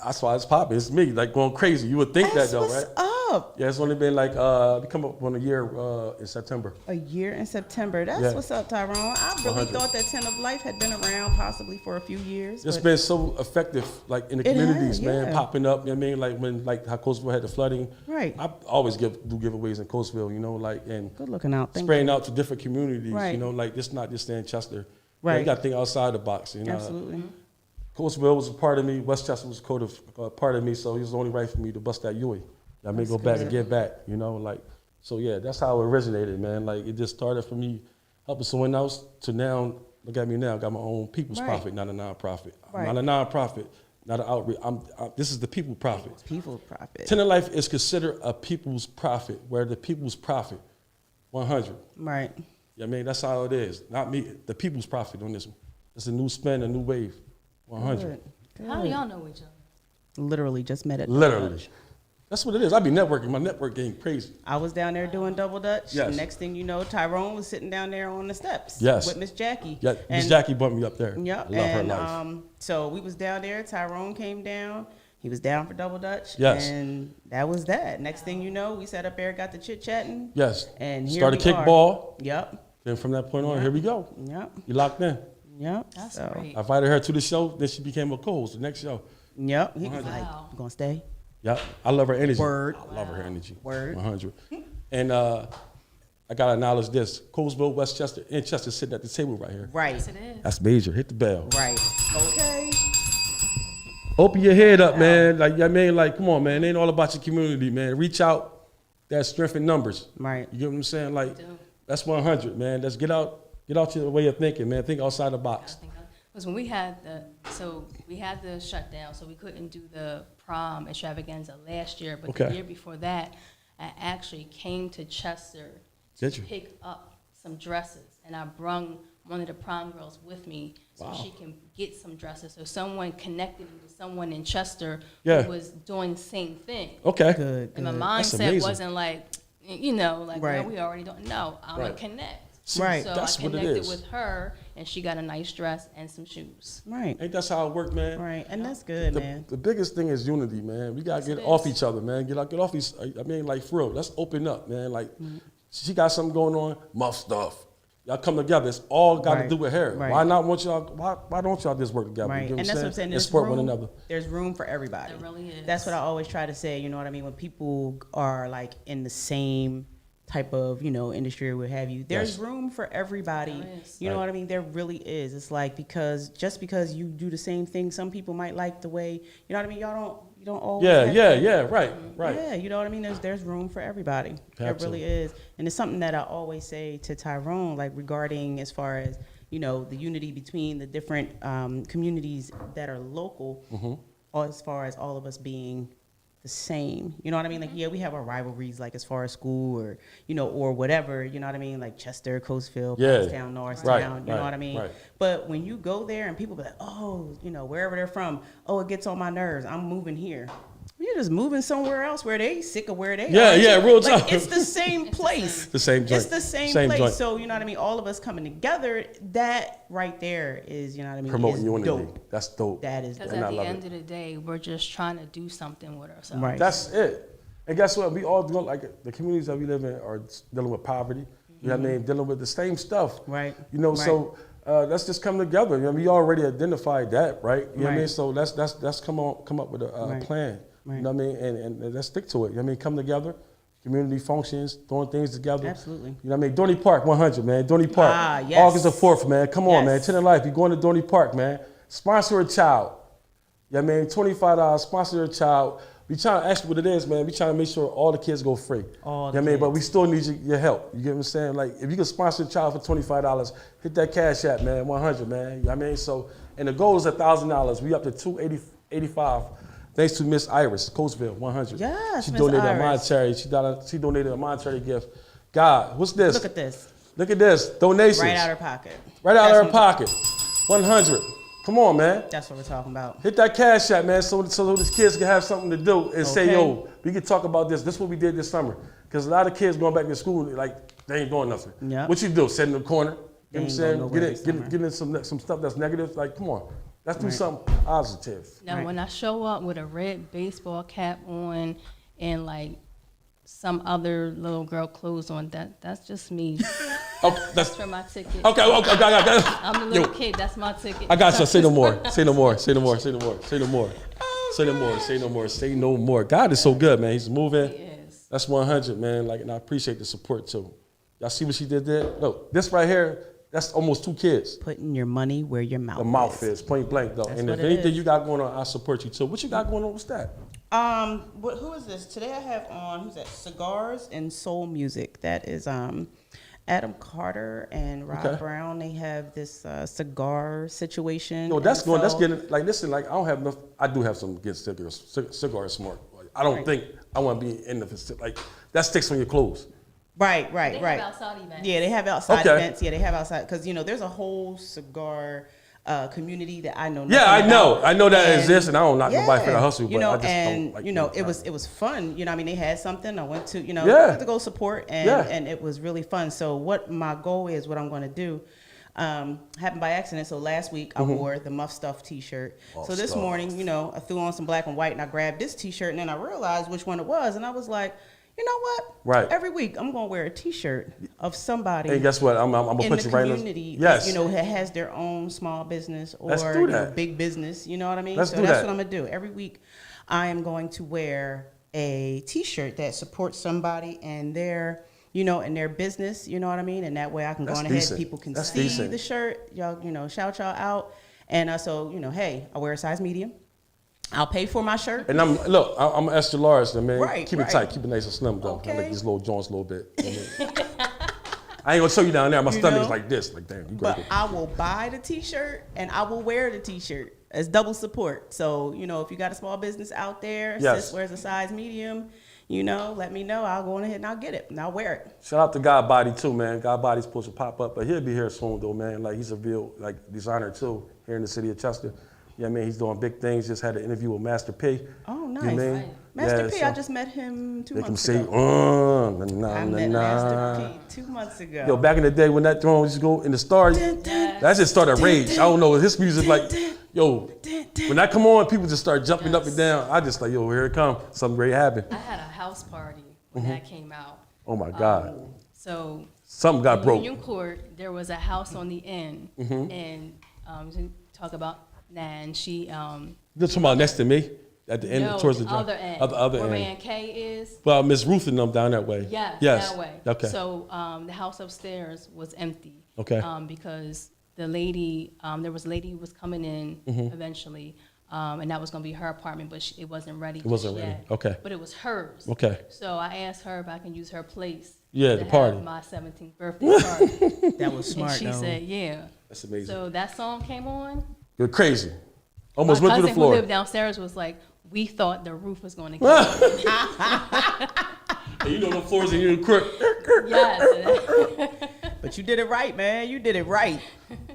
That's why it's popping. It's me, like, going crazy. You would think that, though, right? up? Yeah, it's only been like we come up on a year in September. A year in September. That's Yeah. what's up, Tyrone. I really 100. thought that 10 of Life had been around possibly for a few years. It's but been so effective, like in the It communities, has, man, yeah. popping up. You know what I mean, like when how Coastville had the flooding. Right. I always do giveaways in Coastville, you know, like and Good looking out. Thank spraying you. out to different communities. Right. You know, like it's not just in Chester. Right. You got to think outside the box. You know, Absolutely. Coastville was a part of me. Westchester was part of me, so it was only right for me to bust that Huey. I mean, go back and get back. You know, like so. Yeah, that's how it originated, man. Like it just started from me helping someone else to now. Look at me now. I got my own people's Right. profit, not a nonprofit. Right. I'm not a nonprofit, not an outreach. This is the people profit. People profit. 10 of Life is considered a people's profit, where the people's profit, 100. Right. I mean, that's how it is. Not me. The people's profit on this one. It's a new spin, a new wave. 100. Good. How do y'all know each other? Literally just met at Literally. Double Dutch. That's what it is. I be networking. My network game crazy. I was down there doing Double Dutch. Yes. Next thing you know, Tyrone was sitting down there on the steps. Yes. With Miss Jackie. Yeah, Miss And- Jackie bumped me up there. Yep. I love her And life. so we was down there. Tyrone came down. He was down for Double Dutch. Yes. And that was that. Next thing you know, we sat up there, got the chit chatting. Yes. And here Started we are. kickball. Yep. Then from that point on, here we go. Yep. You locked in. Yep. That's So, great. I invited her to the show. Then she became a co-host. The next show. Yep. He was Wow. like, "You gonna stay?" Yep. I love her energy. Word. I love her energy. Word. 100. And I gotta acknowledge this: Colesville, Westchester, and Chester sitting at the table right here. Right. Yes, it is. That's major. Hit the bell. Right. Okay. Open your head up, man. Like I mean, like, come on, man. It ain't all about your community, man. Reach out. That's strength in numbers. Right. You get what I'm saying? Like, do. that's 100, man. Let's get out your way of thinking, man. Think outside the box. Because when we had the shutdown, so we couldn't do the prom extravaganza last year. But Okay. the year before that, I actually came to Chester to Did you? pick up some dresses, and I brung one of the prom girls with me so Wow. she can get some dresses. So someone connected me to someone in Chester Yeah. who was doing the same thing. Okay. Good. And my Good. That's mindset amazing. wasn't like, like, Right. well, we already don't know. I'm Right. gonna connect. Right. So That's I what it connected is. with her, and she got a nice dress and some shoes. Right. Ain't that's how it work, man? Right. And that's good, man. The biggest thing is unity, man. We gotta Yes, get it off is. each other, man. Get off these. I mean, like for real. Let's open up, man. Like, she got something going on. Muff stuff. Y'all come together. It's all got to Right. do with her. Right. Why not want y'all? Why don't y'all just work together? Right. You get And that's what I'm saying. And There's support room, one another. There's room for everybody. There really is. That's what I always try to say. You know what I mean? When people are like in the same type of, industry or what have you, there's Yes. room for everybody. There is. You know Right. what I mean? There really is. It's like because you do the same thing, some people might like the way, you know what I mean? You don't always have to- Right. Yeah, you know what I mean? There's room for everybody. There Absolutely. really is. And it's something that I always say to Tyrone, like regarding as far as, the unity between the different communities that are local, or as far as all of us being the same. You know what I mean? Like, yeah, we have our rivalries, like as far as school or, or whatever, you know what I mean? Like Chester, Coatesville, Yeah. Pottstown, Norristown, Right, you know right, what I mean? right. But when you go there and people be like, oh, wherever they're from, oh, it gets on my nerves, I'm moving here. You're just moving somewhere else where they sick of where they Yeah, are. yeah, real Like, talk. it's the same place. The same joint. It's the same place. joint. So, you know what I mean? All of us coming together, that right there is, you know what I mean? Promoting is unity. dope. That's dope. That is Because dope. And I at the love end it. of the day, we're just trying to do something with ourselves. Right. That's it. And guess what? We all deal like the communities that we live in are dealing with poverty. You know what I mean? Dealing with the same stuff. Right. So let's just come together. You know, we already identified that, right? You know what I mean? Right. So let's come up with a Right. plan. Right. You know what I mean? And let's stick to it. You know what I mean? Come together. Community functions, throwing things together. Absolutely. You know what I mean? Dorney Park 100, man. Dorney Park. Ah, yes. August the 4th, man. Come on, man. Yes. 10 in life. You're going to Dorney Park, man. Sponsor a child. You know what I mean? $25, sponsor a child. We trying to ask what it is, man. We trying to make sure all the kids go free. All You know the what I mean? But kids. we still need your help. You get what I'm saying? Like, if you can sponsor a child for $25, hit that cash app, man. 100, man. You know what I mean? So, and the goal is $1,000. We up to $285. Thanks to Miss Iris, Coatesville, 100. Yes, she Miss donated a Iris. monetary. She donated a monetary gift. God, what's this? Look at this. Look at this. Donations. Right out of her pocket. Right out That's of her pocket. 100. Come on, man. That's what we're talking about. Hit that cash app, man, so these kids can have something to do and say, Okay. yo, we can talk about this. This is what we did this summer. Because a lot of kids going back to school, like, they ain't doing nothing. Yep. What you do? Sit in the corner? You know what I'm They ain't saying? going Get nowhere in, this get, summer. get in some stuff that's negative. Like, come on. Let's do Right. something positive. Now, Right. when I show up with a red baseball cap on and like some other little girl clothes on. That's just me. Oh, That's for my ticket. okay. I got I'm the little kid. That's my ticket. I got you. Say no more. Say no more. Say no more. Say no more. Say no more. Say no more. Say no more. Say no more. God is so good, man. He's moving. He is. That's 100, man. Like, and I appreciate the support too. Y'all see what she did there? Look, this right here, that's almost 2 kids. Putting your money where your mouth is. The mouth is point blank though. That's and what if it anything is. you got going on, I support you too. What you got going on? What's that? Who is this? Today I have on, who's that? Cigars and Soul Music. That is Adam Carter and Rob Brown. They have this cigar situation. No, that's And going. That's so- getting like. Listen, like I don't have enough. I do have some good cigar smart. Like, I don't think I want to be in the facility. Like that sticks on your clothes. Right. They have outside events. Yeah, they have outside Okay. events. Yeah, they have outside because there's a whole cigar community that I know. Yeah, nothing I know. about. I know that And- exists, and I don't knock nobody for the hustle. You but know, I just and don't like. it was fun. I mean, they had something. I went to I Yeah. went to go support, and Yeah. and it was really fun. So what my goal is, what I'm going to do. Happened by accident. So last week I wore the Muff Stuff T-shirt. Muff So this Stuff. morning, I threw on some black and white, and I grabbed this T-shirt, and then I realized which one it was, and I was like, you know what? Right. Every week I'm gonna wear a T-shirt of somebody. And guess what? I'm gonna in put the you right in. community, Yes. that has their own small business or Let's do that. big business. You know what I mean? Let's so do that's that. what I'm gonna do. Every week, I am going to wear a T-shirt that supports somebody and their, and their business. You know what I mean? And that way, I can That's go on ahead. decent. People can That's see decent. the shirt. Y'all, shout y'all out. And so, hey, I wear a size medium. I'll pay for my shirt. And I'm an extra large, man. Right, Keep it right. tight, keep it nice and slim, though. I Okay. like these little joints a little bit. You know what I mean? I ain't gonna show you down there. My stomach's know? like this, like damn. You But great. I will buy the T-shirt and I will wear the T-shirt as double support. So, if you got a small business out there, Yes. sis wears a size medium, let me know. I'll go ahead and I'll get it and I'll wear it. Shout out to God Body too, man. God Body's supposed to pop up, but he'll be here soon though, man. Like he's a real designer too here in the city of Chester. Yeah, I mean he's doing big things. Just had an interview with Master P. Oh, nice. You know what I mean? Master Yeah, P, so I just met him 2 they can months say, ago. nah, I met Master P 2 months ago. Yo, back in the day when that throne used to go in the stars, that just started rage. I don't know, his music like, yo, when that come on, people just start jumping up and down. I just like, yo, here it come. Something great happened. I had a house party when that came out. Oh my God. So Something got in broke. Union Court, there was a house on the end, and to talk about Nan, she You're talking about next to me? At the end, no, towards the other end, other where end. Man K is. Well, Miss Ruth and them down that way. Yes, that way. Okay. So the house upstairs was empty. Okay. Because the lady, there was a lady who was coming in eventually, and that was going to be her apartment, but it wasn't ready. It wasn't just ready. yet. Okay. But it was hers. Okay. So I asked her if I can use her place. Yeah, to the have party. my 17th birthday party. That was smart, And she though. said, yeah. That's amazing. So that song came on. You're crazy. Almost My went through cousin the who floor. lived downstairs was like, we thought the roof was going to get And you know the floors in your crib. Yes. But you did it right, man. You did it right.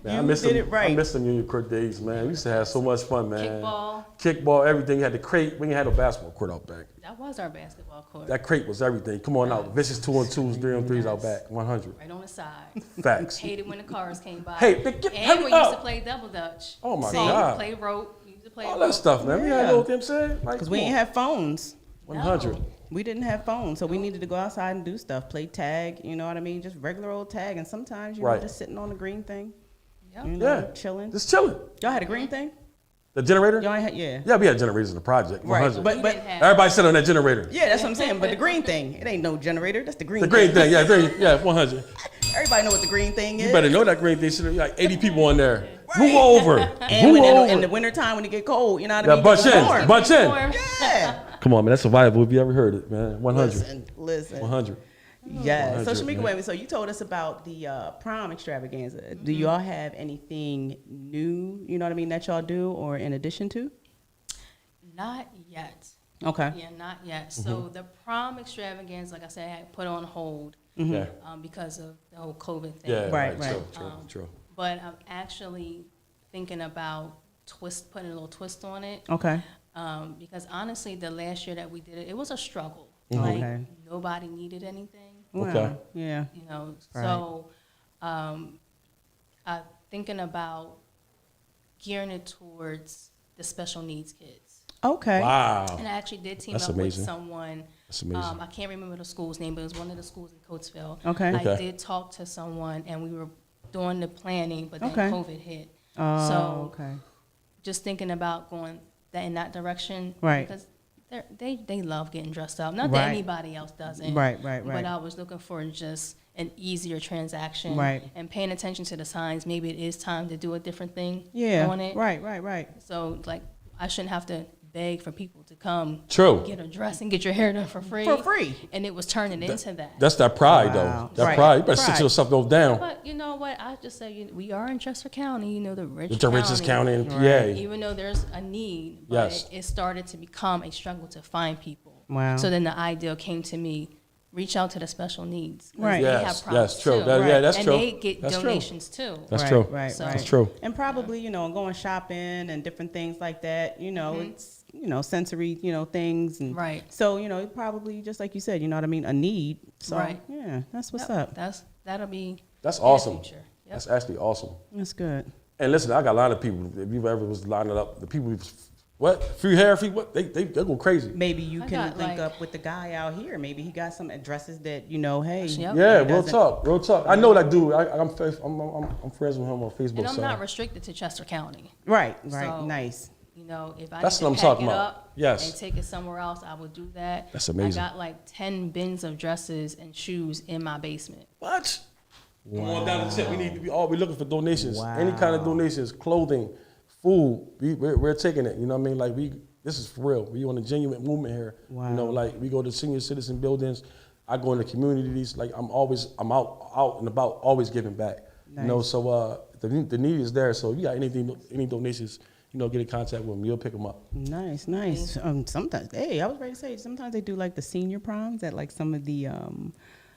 Man, You did it I right. miss them Union Court days, man. We used to have so much fun, man. Kickball. Kickball, everything. You had the crate. We ain't had no basketball court out back. That was our basketball court. That crate was everything. Come on out. Vicious 2-on-2s, 3-on-3s out back. 100. Right on the side. Facts. Hated when the cars came by. Hey, get- and hurry we used to up. play double dutch. Oh, my So God. Play rope. We used to play All rope. that stuff, man. We had Yeah. know what I'm saying? Like, Because we ain't have phones. 100. No. We didn't have phones, so we needed to go outside and do stuff, play tag, you know what I mean? Just regular old tag. And sometimes, Right. just sitting on the green thing, Yep. Yeah. chilling. Just chilling. Y'all had a green thing? The generator? Y'all ain't had, yeah. Yeah, we had generators in the project. 100. Right, but didn't have- Everybody sit on that generator. yeah, that's what I'm saying. But the green thing, it ain't no generator. That's the green The green thing. thing, yeah, 100. Everybody know what the green thing is. You better know that green thing. Should be like 80 people on there. Move over. And Move when in over. the wintertime when it get cold, you know what I Yeah, mean? bunch Get in. warm. Bunch in. Warm. Yeah. Come on, man. That's survival if you ever heard it, man. 100. Listen. 100. Yeah. So 100, Shamika, man. wait a minute. So you told us about the prom extravaganza. Do y'all have anything new, you know what I mean, that y'all do or in addition to? Not yet. Okay. Yeah, not yet. So the prom extravaganza, like I said, I had put on hold Yeah. because of the whole COVID thing. Yeah, Right, right. right. True. But I'm actually thinking about putting a little twist on it. Okay. Because honestly, the last year that we did it, it was a struggle. Mm-hmm. Like Okay. nobody needed anything, Okay. Well, yeah. you know. Right. So I'm thinking about gearing it towards the special needs kids. Okay. Wow. And I actually did team That's up amazing. with someone. That's amazing. I can't remember the school's name, but it was one of the schools in Coatesville. Okay. I Okay. did talk to someone, and we were doing the planning, but then Okay. COVID hit. Oh, So okay. just thinking about going in that direction. Right. Because they love getting dressed up. Not Right. that anybody else doesn't. Right. But I was looking for just an easier transaction. Right. And paying attention to the signs. Maybe it is time to do a different thing Yeah. on it. Right. So, like, I shouldn't have to beg for people to come True. get a dress and get your hair done for free. For free. And it was turning into that. That's that pride, Wow. though. That Right. pride. You better Pride. sit yourself down. But you know what? I just say we are in Chester County, the The richest county in PA. Right. Even though there's a need, but Yes. it started to become a struggle to find people. Wow. So then the idea came to me, reach out to the special needs. 'Cause Right. They Yes, have problems yes, true. too. That- yeah, that's and true. they get That's true. donations too. That's right, true. Right. So- Right. That's true. And probably, going shopping and different things like that, it's, sensory, things. And Right. So, probably, just like you said, a need. So, Right. yeah, that's what's Yep, up. That'll be That's in the awesome. future. Yep. That's actually awesome. That's good. And listen, I got a lot of people. If you ever was lining up, the people, what? Free hair, free what? They go crazy. Maybe you I can got, link like- up with the guy out here. Maybe he got some addresses that, hey. Yep. Yeah, he real doesn't- talk, real talk. I know that dude. I'm friends with him on Facebook. And I'm so. not restricted to Chester County. Right. So- Nice. If I That's need what I'm to pack talking it about. up Yes. and take it somewhere else, I would do that. That's amazing. I got like 10 bins of dresses and shoes in my basement. What? Come on down the tip. We need to be looking for donations. Wow. Any kind of donations, clothing, food. We're taking it. You know what I mean? This is for real. We on a genuine movement here. Wow. We go to senior citizen buildings. I go into communities. I'm out and about, always giving back. Nice. So the need is there. So if you got any donations, get in contact with them. You'll pick them up. Nice. Sometimes, I was ready to say, sometimes they do like the senior proms at like some of the,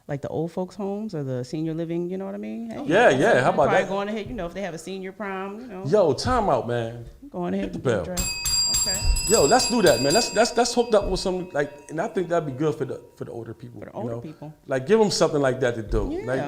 like the old folks' homes or the senior living, you know what I mean? Hey, Yeah. How about probably that? going ahead, if they have a senior prom, Yo, time out, man. going ahead Hit the and get bell. dressed. Okay. Yo, let's do that, man. That's hooked up with some and I think that'd be good for the older people. For the older people. Like give them something like that to do. Yeah.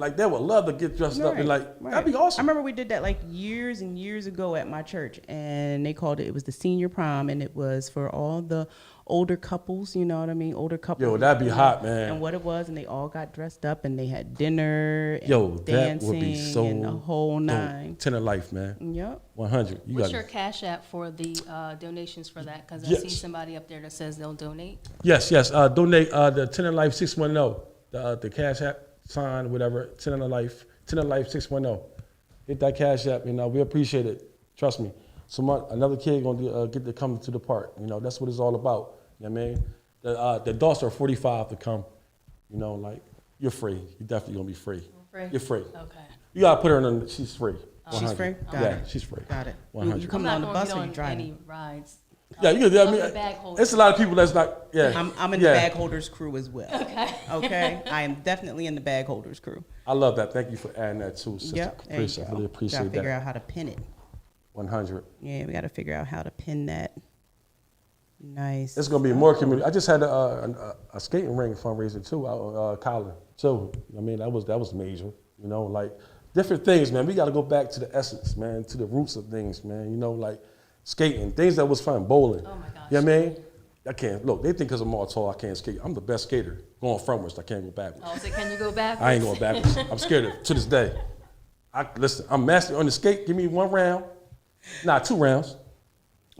They would love to get dressed up and Right. that'd be awesome. I remember we did that like years and years ago at my church, and they called it was the senior prom, and it was for all the older couples, you know what I mean? Older couples. Yo, that'd be hot, man. And what it was, and they all got dressed up, and they had dinner and Yo, that dancing would be so and the whole nine. dope. 10 of life, man. Yep. 100. You What's got your it. cash app for the donations for that? Because I Yes. see somebody up there that says they'll donate. Yes. Donate the 10 of life 610. The cash app sign, whatever. 10 of life 610. Hit that cash app, we appreciate it. Trust me. So another kid gonna get to come to the park. That's what it's all about. You know what I mean? The adults are 45 to come. You're free. You're definitely gonna be free. Free? You're free. Okay. You gotta put her in. She's free. She's 100. free? Got Yeah, it. she's free. Got it. 100. You I'm coming not on the going to bus get or you on driving? any rides. Yeah, you could. I I'm mean, the bag holder. it's a lot of people that's not. Yeah, I'm in the bag holders crew as well. Okay. I am definitely in the bag holders crew. I love that. Thank you for adding that too, Sister Yep. There you Caprice. I go. really Gotta appreciate figure that. out how to pin it. 100. Yeah, we got to figure out how to pin that. Nice. It's gonna be more community. I just had a skating ring fundraiser too out Colin. So that was major. Different things, man. We got to go back to the essence, man, to the roots of things, man. Like skating, things that was fun, bowling. Oh my gosh. You know what I mean? I can't look. They think because I'm all tall, I can't skate. I'm the best skater. Going frontwards, I can't go backwards. Oh, so can you go back? I ain't going backwards. I'm scared of it to this day. Listen, I'm master on the skate. Give me 1 round, 2 rounds.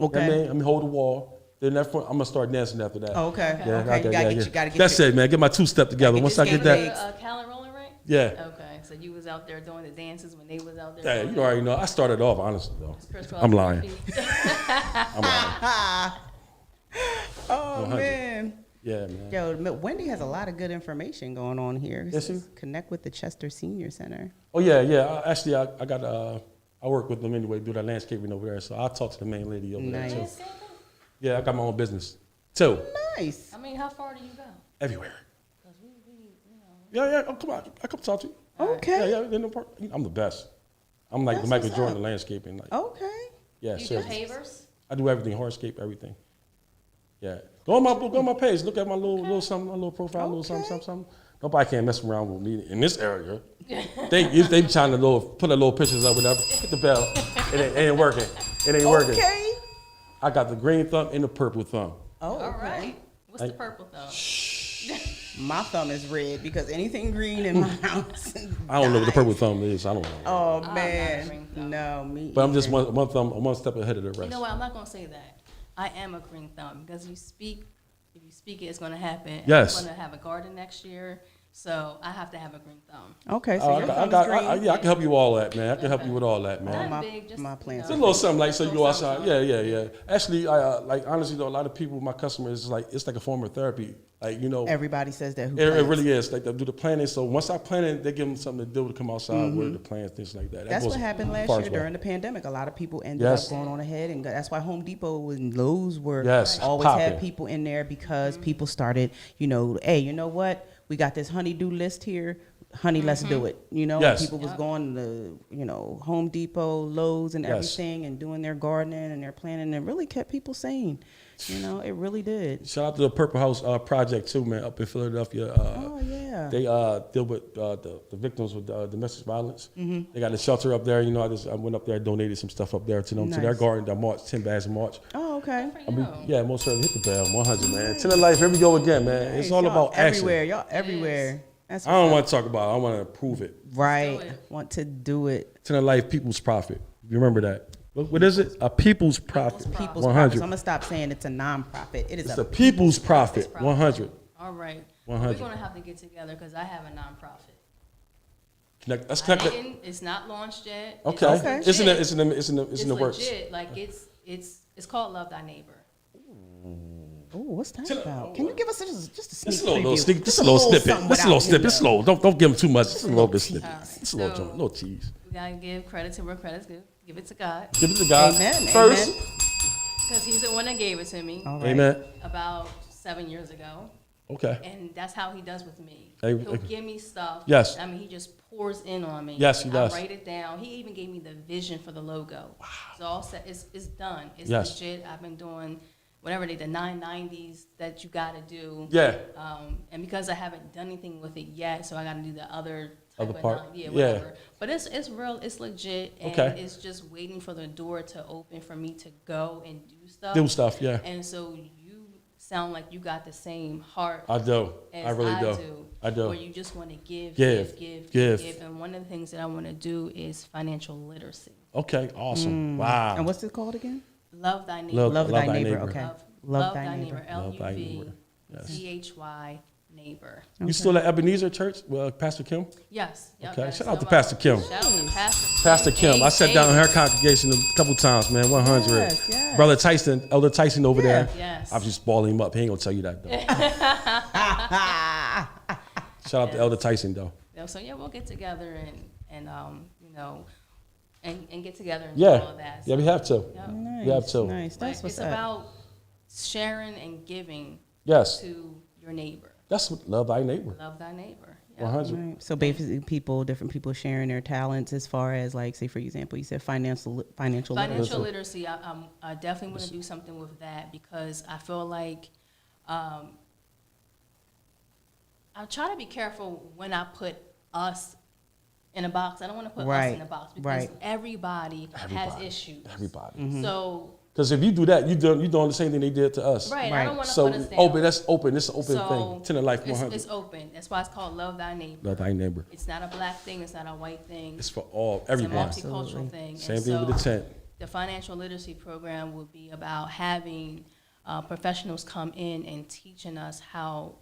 Okay. You know what I mean? Let me hold the wall. Then I'm gonna start dancing after that. Oh, okay. Yeah, Okay. You gotta get That's it, man. Get my 2-step together. Get Once your I get skating that, legs. Callan rolling rink? yeah. Okay, so you was out there doing the dances when they was out there. Yeah, doing you already know. I started off, honestly, though. Chris I'm lying. Feet. I'm lying. Oh 100. man. Yeah, man. Yo, Wendy has a lot of good information going on here. Yes, she? Connect with the Chester Senior Center. Oh yeah. Actually, I got I work with them anyway. Do that landscaping over there. So I'll talk to the main lady over there too. Nice. Yeah, I got my own business too. Nice. I mean, how far do you go? Everywhere. 'Cause we, you know. Yeah. Oh, come on. I come talk to you. Okay. Yeah. In the park. I'm the best. I'm like the That's Michael what's Jordan up. of landscaping. Like, Okay. yeah, You do seriously. pavers? I do everything, hardscape, everything. Yeah. Go on my page. Look at my little something, my little profile, little something. Nobody can mess around with me in this area. they be trying to put a little pictures up, whatever. Hit the bell. It ain't working. It ain't working. Okay. I got the green thumb and the purple thumb. Oh, All okay. right. What's the purple though? My thumb is red because anything green in my house. I don't know what the dies. purple thumb is. I don't know. Oh not a man, green thumb. no, me. But I'm just either. one step ahead of the rest. You know what? I'm not gonna say that. I am a green thumb because if you speak it, it's gonna happen. Yes. I'm gonna have a garden next year, so I have to have a green thumb. Okay, so your thumb is green. Yeah, I can help you with all that, man. I can help you with all that, man. Not big, just my plants It's a little something like so you go something. outside. Yeah. Actually, like honestly though, a lot of people, my customers, it's like a form of therapy. Like Everybody says that. Who it plants. really is. Like they do the planting. So once I plant it, they give them something to do to come outside with the plants, things like that. That's goes what happened last far year as well. during the pandemic. A lot of people ended Yes. up going on ahead, and that's why Home Depot and Lowe's were Yes, always popping. had people in there because people started, hey, you know what? We got this honey-do list here. Honey, let's do it. Yes. People was going to, Home Depot, Lowe's, and Yes. everything, and doing their gardening and their planting, and it really kept people sane. It really did. Shout out to the Purple House Project too, man, up in Philadelphia. Oh yeah. They deal with the victims with domestic violence. They got a shelter up there. I went up there, donated some stuff up there to them, to their Nice. garden. That March, 10 bags in March. Oh okay. For you. Yeah, most certainly hit the bell, 100, man. 10 of life, here we go again, man. It's Hey, all y'all about action. everywhere. Y'all everywhere. That's I don't what's want to talk about it. I want to prove it. up. Right. Do it. Want to do it. 10 of life, people's profit. You remember that? What is it? A people's profit. People's 100. profit. So I'm gonna stop saying it's a non-profit. It is It's a a people's profit. It's profit. 100. All right. 100. We're gonna have to get together because I have a nonprofit. Let's I connect it. didn't- It's not launched yet. Okay. It's Okay. It's in legit. the It's works. legit. Like it's called Love Thy Neighbor. Oh, what's that about? Can you give us just a sneak Just a little preview? sneak, just a little snippet. something Just a little without, snippet. It's slow. Don't give them too much. Just a little bit tease. snippet. Just a little So- joint, little tease. We gotta give credit to where credit's due. Give it to God Give it to God Amen, first. amen. because He's the one that gave it to me All right. Amen. about 7 years ago, Okay. and that's how He does with me. Hey, He'll hey. give me stuff. Yes. I mean, He just pours in on me. Yes, He does. I write it down. He even gave me the vision for the logo. Wow. It's all set. It's done. It's Yes. legit. I've been doing whatever the 990s that you got to do. Yeah. And because I haven't done anything with it yet, so I got to do the other Other type part? of Yeah. whatever. But it's real. It's legit. And Okay. it's just waiting for the door to open for me to go and do stuff. Do stuff, yeah. And so you sound like you got the same heart. I do. As I really do. I do. Where you just want to give. Give. And one of the things that I want to do is financial literacy. Okay, awesome. Wow. And what's it called again? Love thy neighbor. Love Love thy thy neighbor. neighbor. Okay. Love thy neighbor. Love thy neighbor. Yes. LUVTHY neighbor. You still at Ebenezer Church? Well, Pastor Kim? Yes. Yep, Okay, that's shout out to still Pastor Kim. Shout out to Pastor Kim. I sat down in her AJ. congregation a couple times, man. 100. Yes, yes. Brother Tyson, Elder Tyson over Yeah. there. Yes. I was just balling him up. He ain't gonna tell you that though. Shout out to Elder Tyson though. So yeah, we'll get together and get together and Yeah. do all that. Yeah, we have to. Yep. Nice. We have to. Nice. That's Like, what's it's up. about sharing and giving Yes. to your neighbor. That's what love thy neighbor. Love thy neighbor. Yeah. 100. Right. So basically, different people sharing their talents as far as, like, say, for example, you said financial Financial literacy. literacy, I definitely want to do something with that because I feel like I try to be careful when I put us in a box. I don't want to put us Right, in a box because right. everybody has Everybody. issues. Everybody. So, Because if you do that, you doing the same thing they did to us. right, Right. I don't want to So put us down. open. That's open. It's an open So, thing. 10 of life. it's, 100. it's open. That's why it's called Love Thy Neighbor. Love thy neighbor. It's not a black thing. It's not a white thing. It's for all, It's a everyone. multicultural Absolutely. thing. Same And thing with the so tent. the financial literacy program will be about having professionals come in and teaching us how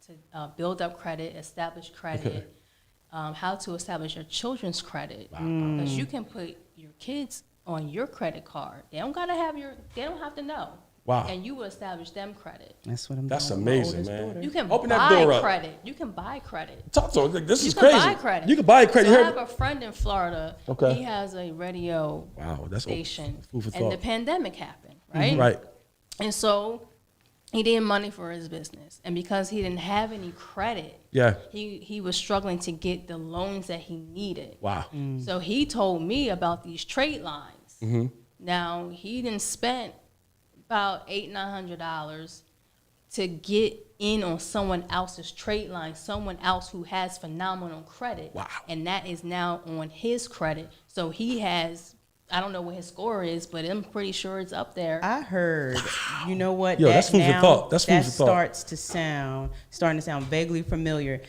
to build up credit, establish credit, how to establish your children's credit. Because you can put your kids on your credit card. They don't have to know. Wow. And you will establish them credit. That's what I'm That's doing with my amazing, oldest man. daughter. You can Open that buy door up. credit. You can buy credit. Talk to her. This You is can crazy. buy credit. You can buy credit. So You I heard- have a friend in Florida. Okay. He has a radio Wow, that's station. food for And the thought. pandemic happened, right? Right. And so he needed money for his business. And because he didn't have any credit, Yeah. he was struggling to get the loans that he needed. Wow. So he told me about these trade lines. Mm-hmm. Now, he didn't spend about $800-900 to get in on someone else's trade line, someone else who has phenomenal credit. Wow. And that is now on his credit. So he has I don't know what his score is, but I'm pretty sure it's up there. I heard, you know what? Yo, that that's food for now, thought. That's food that for thought. starting to sound vaguely familiar.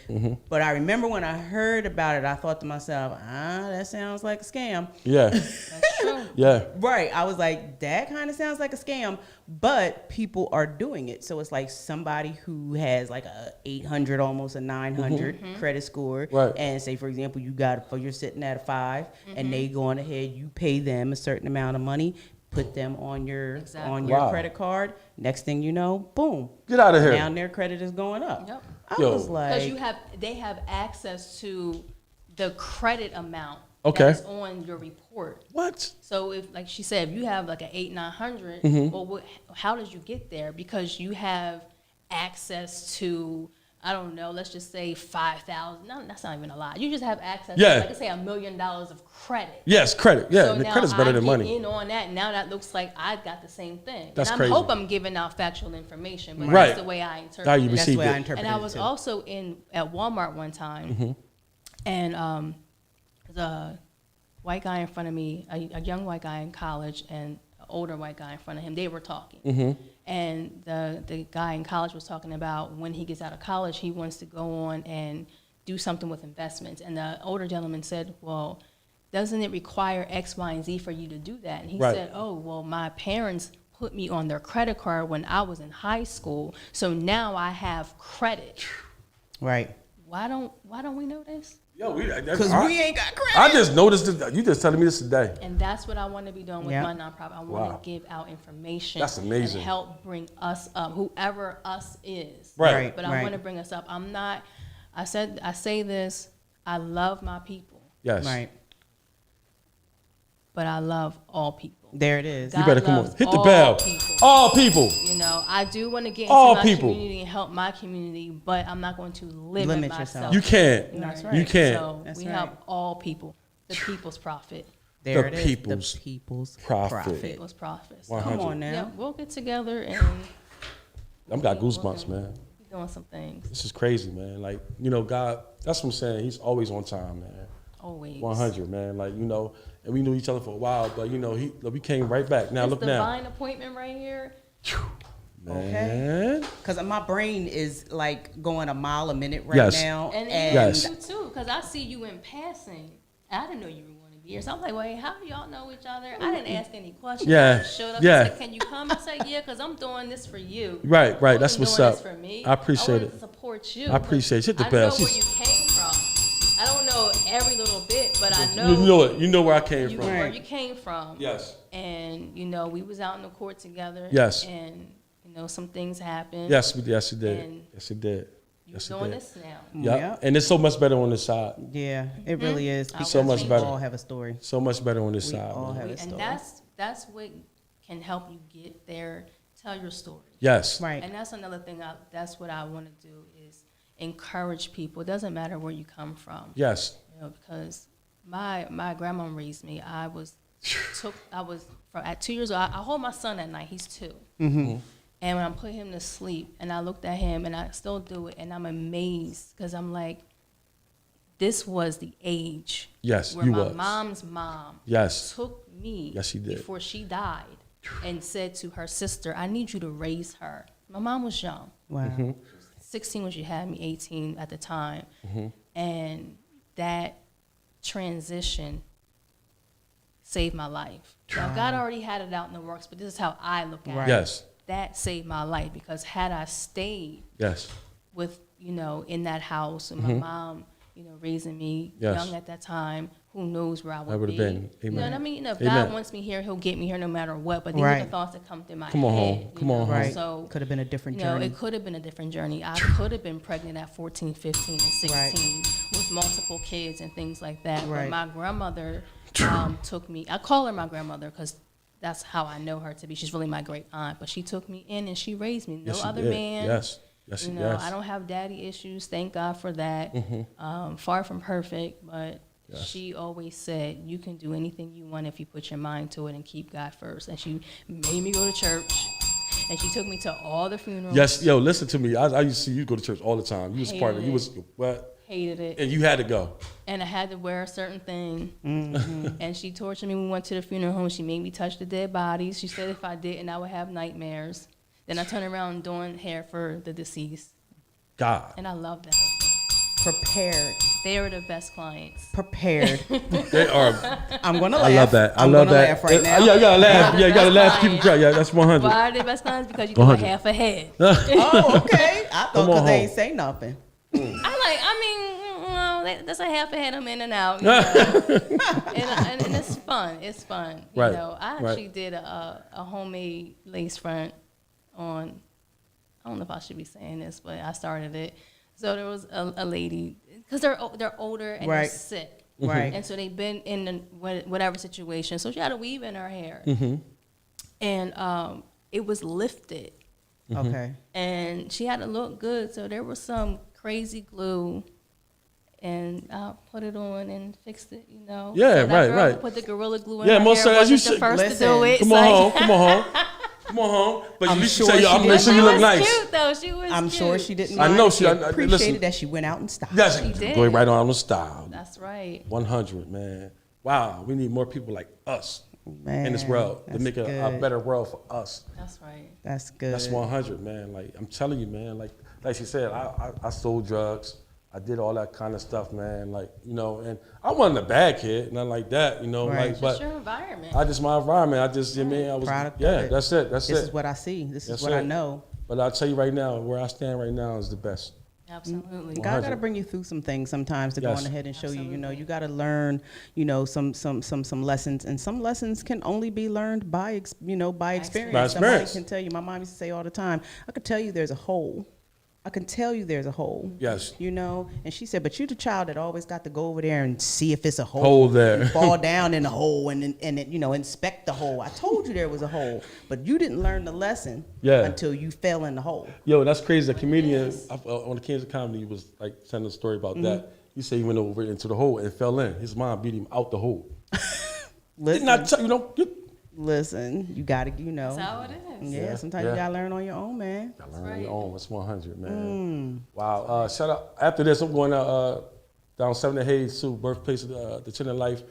But I remember when I heard about it, I thought to myself, that sounds like a scam. Yeah. That's true. Yeah. Right. I was like, that kind of sounds like a scam, but people are doing it. So it's like somebody who has like a 800, almost a 900 credit score. Right. And say, for example, you're sitting at a 5 and they going ahead, you pay them a certain amount of money, put them on your Wow. credit card. Next thing you know, boom. Get out of here. Now their credit is going up. Yep. I Yo. was like, Because they have access to the credit amount Okay. that's on your report. What? So if, like she said, if you have like an 900, well, how did you get there? Because you have access to, I don't know, let's just say 5,000. No, that's not even a lot. You just have access Yeah. to, like I say, $1 million of credit. Yes, credit. Yeah, So the now credit's better I than get money. in on that. Now that looks like I got the same thing. That's and crazy. I hope I'm giving out factual information, but Right. that's the way I interpret How you it. that's the received way I it. interpreted And I it was too. also at Walmart one time, and the white guy in front of me, a young white guy in college, and an older white guy in front of him. They were talking, and the guy in college was talking about when he gets out of college, he wants to go on and do something with investments. And the older gentleman said, "Well, doesn't it require X, Y, and Z for you to do that?" And he Right. said, "Oh, well, my parents put me on their credit card when I was in high school, so now I have credit." right. Why don't we know this? Yo, Because we ain't got credit. I just noticed this. You just telling me this today. And that's what I want to be doing with Yeah. my nonprofit. I want Wow. to give out information. That's amazing. And help bring us up, whoever us is. Right. But I want to bring us up. I'm not. I say this. I love my people, Yes. Right. but I love all people. There it is. God You better come on. loves Hit the all bell. people. All people. You know, I do want to get into All my people. community and help my community, but I'm not going to limit Limit myself. yourself. You can't. That's Right. right. You can't. So That's we right. have all people. The people's profit. There The it is. people's The people's profit. profit. People's profits. 100. Come on now. Yeah, we'll get together and I've got goosebumps, man. be doing some things. This is crazy, man. Like, you know, God, that's what I'm saying. He's always on time, man. Always. 100, man. Like, you know, and we knew each other for a while, but, you know, we came right back. Now, This look now. divine appointment right here. Man. Because my brain is like going a mile a minute right Yes. now. And Yes. you too, because I see you in passing. I didn't know you were going to be here. So I'm like, wait, how do y'all know each other? I didn't ask any questions. Yeah. I just showed up Yeah. and said, can you come? I said, yeah, because I'm doing this for you. Right. I That's wasn't what's doing up. this for me. I appreciate wanted it. to support you. I appreciate it. Hit the I bell. know where She's- you came from. I don't know every little bit, but I know You know it. You know where I came you, from. where you came from. Yes. And, you know, we was out in the court together. Yes. And, you know, some things happened. Yes, you did. And Yes, you did. You're Yes, you doing did. this now. Yep. Yeah. And it's so much better on this side. Yeah, it really is. I Because So much we better. all have a story. So much better on this We side. all man. have a And story. that's what can help you get there. Tell your story. Yes. Right. And that's another thing. That's what I want to do is encourage people. It doesn't matter where you come from. Yes. You know, because my grandma raised me. At 2 years old. I hold my son at night. He's 2. Mm-hmm. And when I put him to sleep, and I looked at him, and I still do it, and I'm amazed because I'm like, this was the age Yes, where you my was. mom's mom Yes. took me Yes, she did. before she died and said to her sister, I need you to raise her. My mom was young. Wow. Mm-hmm. 16 when she had me, 18 at the time. Mm-hmm. And that transition saved my life. Now, God already had it out in the works, but this is how I look at Right. it. Yes. That saved my life because had I stayed Yes. with, you know, in that house and my mom, you know, raising me Mm-hmm. Yes. young at that time, who knows where I would I would've be. been. You know Amen. what I mean? If Amen. God wants me here, he'll get me here no matter what. But these are Right. the thoughts that come through my Come on head. home. you Come on know? home. Right. So, Could have been a different you know, journey. it could have been a different journey. I could have been pregnant at 14, 15, and 16 with multiple kids and things like that. Right. But my grandmother took me. I call her my grandmother because that's how I know her to be. She's really my great aunt. But she took me in and she raised me. No Yes, she other did. man. Yes. Yes. You know, Yes. I don't have daddy issues. Thank God for that. Far from perfect, but Yes. she always said, you can do anything you want if you put your mind to it and keep God first. And she made me go to church. And she took me to all the funerals. Yes. Yo, listen to me. I used to see you go to church all the time. You was part of. You was what? Hated it. And you had to go. And I had to wear a certain thing. Mm-hmm. And she tortured me when we went to the funeral home. She made me touch the dead bodies. She said if I didn't, I would have nightmares. Then I turned around doing hair for the deceased. God. And I love that. Prepared. They were the best clients. Prepared. They are. I'm gonna laugh. I love that. I'm love gonna that. laugh right now. Yeah, you gotta laugh. Yeah, Yeah, you gotta that's laugh. Keep fine. it cry. Yeah, that's 100. Why are they best clients? Because you do a 100. half a head. Oh, okay. I thought Come on because they home. ain't say nothing. That's a half a head. I'm in and out. You know? and it's fun. It's fun. You Right, know, I right. actually did a homemade lace front on. I don't know if I should be saying this, but I started it. So there was a lady because they're older and they're Right. sick. Right. And so they've been in whatever situation. So she had a weave in her hair, and it was lifted. Okay. And she had to look good, so there was some crazy glue, and I put it on and fixed it, you know. Yeah, So that right, girl right. who put the Gorilla Glue in Yeah, her most hair as you wasn't the should- first to Listen, do it. Come so- on home. Come on home. Come on home. But I'm at least sure you say, yo, she I'm did. make sure you She look was nice. cute, though. She was I'm cute. sure she didn't I mind. know She she- appreciated listen. that she went out in style. Yes, She did. go right on the style. That's right. 100, man. Wow, we need more people like us in this Man, world to that's make a good. better world for us. That's right. That's good. That's 100, man. Like I'm telling you, man. Like she said, I sold drugs. I did all that kind of stuff, man. Like, you know, and I wasn't a bad kid, nothing like that, you know. Right. Like, Just but your environment. I just my environment. I just, you know what I mean, I was, Product of yeah, it. that's it. That's This it. is what I see. This That's is what I it. know. But I'll tell you right now, where I stand right now is the best. Absolutely. God got to 100. bring you through some things sometimes to go Yes. on ahead and show you. You know, Absolutely. you got to learn. You know, some lessons, and some lessons can only be learned by experience. By Somebody experience. can tell you. My mom used to say all the time, "I could tell you there's a hole. I can tell you there's a hole." Yes. You know, and she said, "But you're the child that always got to go over there and see if it's a hole. Hole there. And fall down in the hole and it, you know, inspect the hole. I told you there was a hole, but you didn't learn the lesson until you fell in the hole." Yo, that's crazy. A comedian on the Kansas Comedy was like telling a story about that. He said he went over into the hole and fell in. His mom beat him out the hole. Listen, Didn't I tell you, listen, you got to, you know. That's how it is. Yeah, sometimes Yeah. you gotta learn on your own, man. I learned on right. your own. That's 100, man. Wow. Shout out. After this, I'm going down 7th and Hayes to birthplace of the Chin of Life.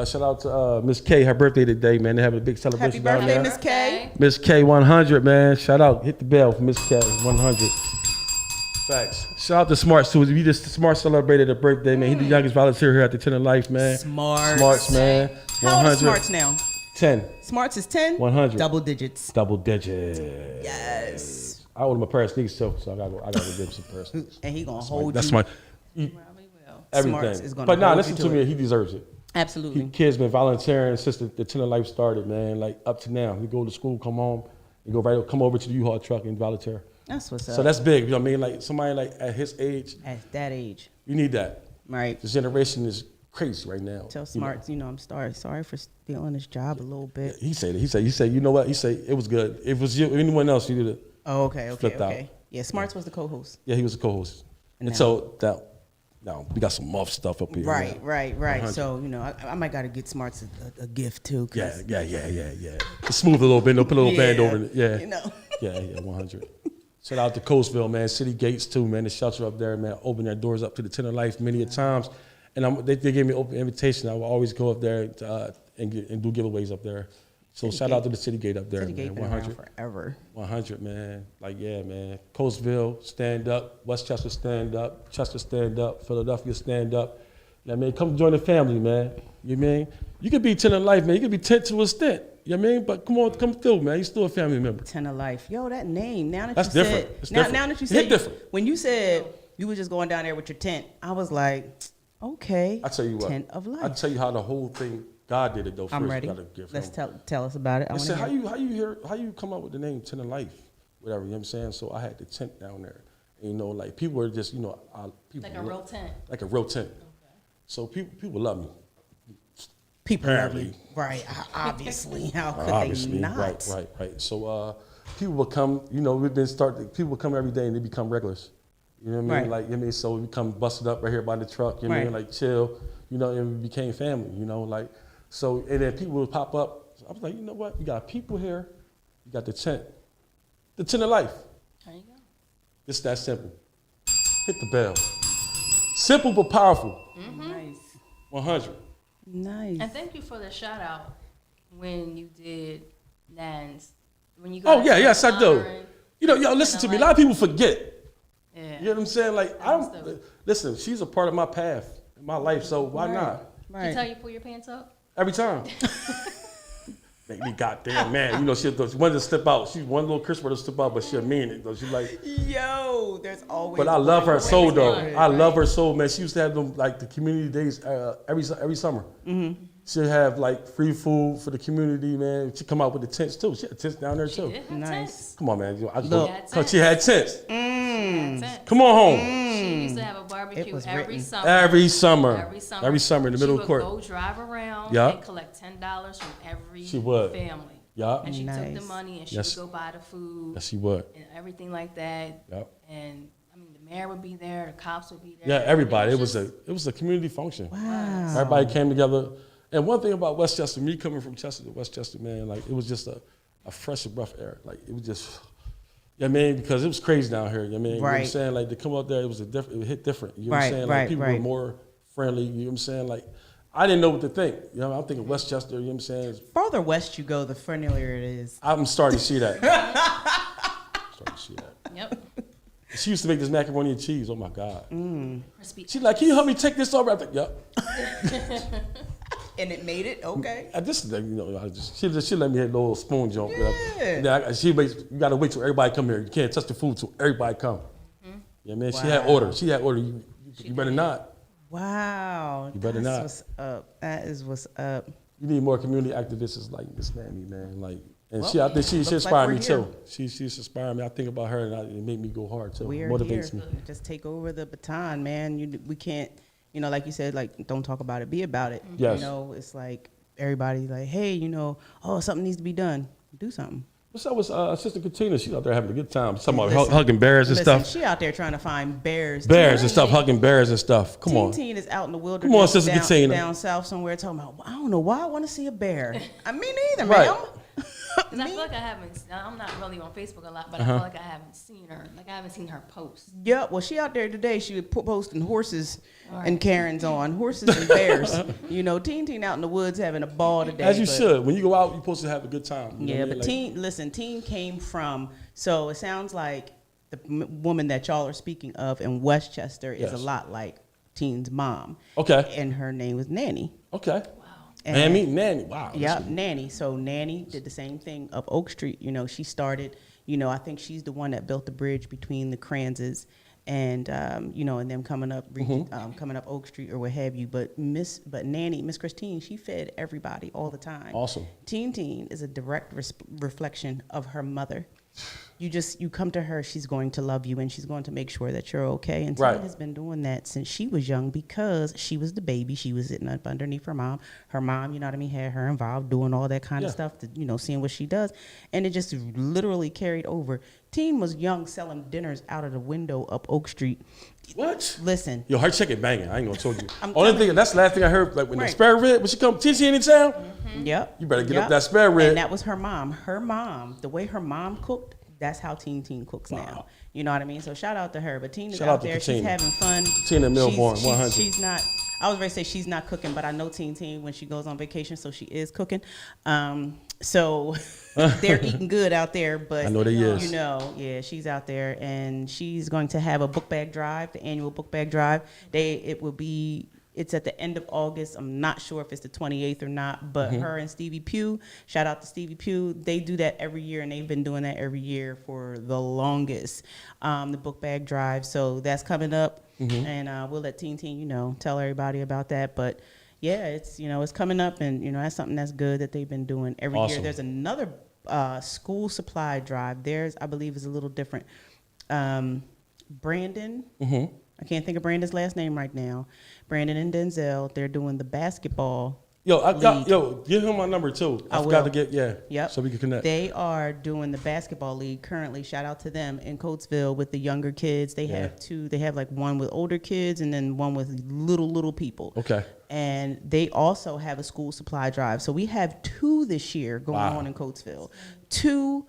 Shout out to Miss K, her birthday today, man. They're having a big Happy celebration down birthday, there. Miss K. Miss K 100, man. Shout out. Hit the bell for Miss K 100. Facts. Shout out to Smarts too. We just Smart celebrated a birthday, man. He's the youngest volunteer here at the Chin of Life, man. Smarts, man. How old is Smarts now? 10. Smarts is 10? 100. Double digits. Double digits. Yes. I owe him a pair of sneakers too, so I gotta give him some pair of sneakers. And he gonna hold That's you. my Probably will. everything. Smarts is gonna But nah, hold listen you to to me. it. He deserves it. Absolutely. Kids been volunteering since the Chin of Life started, man. Like up to now, he go to school, come home, and come over to the U-Haul truck and volunteer. That's what's up. So that's big. You know what I mean? Like somebody like at his age, At that age. you need that. Right. This generation is crazy right now. Tell you know. Smarts, you know, I'm sorry for stealing his job a little bit. He said it. He said, you know what? He said it was good. If it was you, anyone else, you did it. Oh, okay. Flipped out. Yeah, Smarts was the co-host. Yeah, he was a co-host. And And now- so that, now we got some muff stuff up here. Right. 100. So, you know, I might got to get Smarts a gift too. 'Cause Yeah. To smooth a little bit. They'll put a little band over it. Yeah. You know. Yeah, 100. Shout out to Coastville, man. City Gates too, man. The shelter up there, man. Open their doors up to the Chin of Life many a times. And they gave me an open invitation. I will always go up there and do giveaways up there. So City shout Gate. out to the City Gate up there, City Gate man. been 100. around forever. 100, man. Like, yeah, man. Coastville, stand up. Westchester, stand up. Chester, stand up. Philadelphia, stand up. You know what I mean? Come join the family, man. You know what I mean? You could be 10 in life, man. You could be 10 to a stint. You know what I mean? But come on, come through, man. You're still a family member. 10 of Life. Yo, that name. Now that That's you different. said, It's now, different. now that you It said, hit different. when you said you were just going down there with your tent, I was like, okay. I tell you what. 10 of Life. I tell you how the whole thing. God did it though. I'm first. ready. You gotta give Let's him. tell us about it. I I want said, to hear. how you come up with the name 10 of Life, whatever. You know what I'm saying? So I had the tent down there. And, you know, like people were just, you know, people Like a real tent. like a real tent. So people love me. People love apparently. you. Right. Obviously. How could Obviously, they not? right. So people will come. You know, people will come every day and they become regulars. You know what I mean? Right. Like, you know what I mean? So we come busted up right here by the truck. You know what I mean? Right. Like chill. You know, and we became family. You know, like so. And then people would pop up. I was like, you know what? You got people here. You got the tent of life. There you go. It's that simple. Hit the bell. Simple but powerful. Nice. 100. Nice. And thank you for the shout out when you did Nan's. When you Oh, yeah, yes, I do. You know, yo, listen to me. A lot of people forget. Yeah. You know what I'm saying? Like, listen, she's a part of my path in my life, so why not? Right. She tell you pull your pants up? Every time. Make me goddamn man. You know, she wanted to step out. She one little Chris wanted to step out, but she'll mean it though. She's like, yo, there's always. But I love her so though. Right. I love her so, man. She used to have them like the community days every summer. Mm-hmm. She'd have like free food for the community, man. She'd come out with the tents too. She had tents down there too. Nice. Come on, man. Look. She had tents. Come on home. She used to have a barbecue every summer. Every summer in the middle of court. She would go drive around Yeah. and collect $10 from every Yeah. family. And she took the money and she would go buy the food. Yes, she would. And everything like that. Yep. And I mean, the mayor would be there, the cops would be there. Yeah, everybody. It was a community function. Wow. Everybody came together. And one thing about Westchester, me coming from Chester to Westchester, man, like it was just a fresh and rough air. Like it was just, you know what I mean? Because it was crazy down here. You know what I mean? You know what I'm saying? Like to come out there, it hit different. You know what I'm saying? Like people were more friendly. You know what I'm saying? Like I didn't know what to think. You know, I'm thinking Westchester. You know what I'm saying? Further west you go, the friendlier it is. I'm starting to see that. Yep. She used to make this macaroni and cheese. Oh my God. She's like, can you help me take this over? I think, yep. And it made it okay. She let me have a little spoon jump. Yeah. You gotta wait till everybody come here. You can't touch the food till everybody come. Yeah, man. Wow. She had order. You better not. Wow. You better not. That's what's up. That is what's up. You need more community activists like Miss Mammy, man. Like, and I think she inspired me too. She's inspired me. I think about her and it made me go hard too. It motivates me. Just take over the baton, man. We can't. You know, like you said, like, don't talk about it, be about it. Yes. You know, it's like everybody's like, hey, you know, something needs to be done. Do something. What's up with Sister Katina? She's out there having a good time. Talking about hugging bears and stuff. She out there trying to find bears. Bears and stuff, hugging bears and stuff. Come on. Teen is out in the wilderness. Come on, Sister Katina. Down south somewhere talking about, I don't know why I want to see a bear. I mean, neither, right. ma'am. I feel like I'm not really on Facebook a lot, but I feel like I haven't seen her. Like I haven't seen her post. Yeah, well, she out there today. She was posting horses and Karens on horses and bears. You know, Teen out in the woods having a ball today. As you should. When you go out, you're supposed to have a good time. You know but like, Teen came from. So it sounds like the woman that y'all are speaking of in Westchester is a lot like Teen's mom. Okay. And her name was Nanny. Okay. Nanny. Wow. Yep, Nanny. So Nanny did the same thing up Oak Street. You know, she started, you know, I think she's the one that built the bridge between the Kranzes and, you know, and them coming up Oak Street or what have you. But Miss Christine, she fed everybody all the time. Awesome. Teen is a direct reflection of her mother. You come to her, she's going to love you and she's going to make sure that you're okay. And Teen has been doing that since she was young because she was the baby. She was sitting up underneath her mom. Her mom, you know what I mean, had her involved doing all that kind of stuff, to, you know, seeing what she does. And it just literally carried over. Teen was young selling dinners out of the window up Oak Street. What? Listen. Yo, her chicken banging. I ain't gonna told you. Only thing, that's the last thing I heard, like when the spare rib, when she come TC in town, yep. You better get up that spare rib. And that was her mom. Her mom, the way her mom cooked, that's how Teen cooks now. You know what I mean? So shout out to her. But Teen is out there. She's having fun. Tina Milborn, 100. She's not. I was ready to say she's not cooking, but I know Teen when she goes on vacation, so she is cooking. So they're eating good out there. But I know they is. You know, yeah, she's out there, and she's going to have a book bag drive, the annual book bag drive. It's at the end of August. I'm not sure if it's the 28th or not, but her and Stevie Pugh, shout out to Stevie Pugh, they do that every year, and they've been doing that every year for the longest, the book bag drive. So that's coming up, and we'll let Teen, you know, tell everybody about that. But yeah, it's, you know, it's coming up, and, you know, that's something that's good that they've been doing every year. There's another school supply drive. Theirs, I believe, is a little different. Brandon, I can't think of Brandon's last name right now. Brandon and Denzel, they're doing the basketball. Give him my number too. I forgot to get, so we can connect. They are doing the basketball league currently. Shout out to them in Coatesville with the younger kids. They have two. They have like one with older kids and then one with little people. Okay. And they also have a school supply drive. So we have two this year going on in Coatesville. Two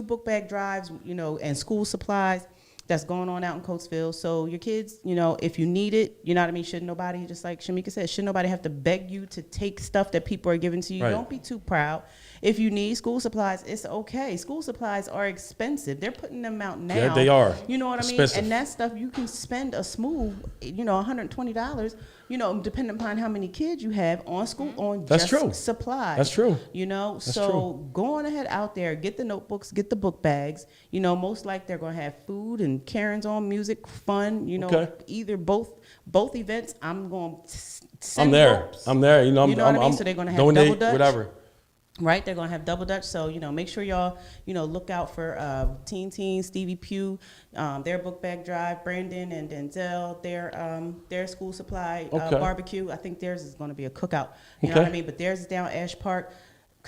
book bag drives, you know, and school supplies. that's going on out in Coatesville. So your kids, you know, if you need it, you know what I mean? Should nobody, just like Shamika said, should nobody have to beg you to take stuff that people are giving to you? Right. Don't be too proud. If you need school supplies, it's okay. School supplies are expensive. They're putting them out now. Yeah, they are. You know what I mean? Expensive. And that stuff, you can spend a smooth, you know, $120, you know, depending upon how many kids you have on school, on That's just true. supplies. That's true. You know, That's so true. go on ahead out there, get the notebooks, get the book bags. You know, most like they're going to have food and Karen's on, music, fun, you know, Okay. either both events. I'm going to send I'm there. ropes. I'm there. You know, You know what I mean? So they're gonna have donate, double Dutch. whatever. Right, they're gonna have double Dutch, so you know, make sure y'all, you know, look out for Teen, Stevie Pugh, their book bag drive, Brandon and Denzel, their school supply Okay. barbecue. I think theirs is gonna be a cookout. You know what I Okay. mean? But theirs is down Ash Park,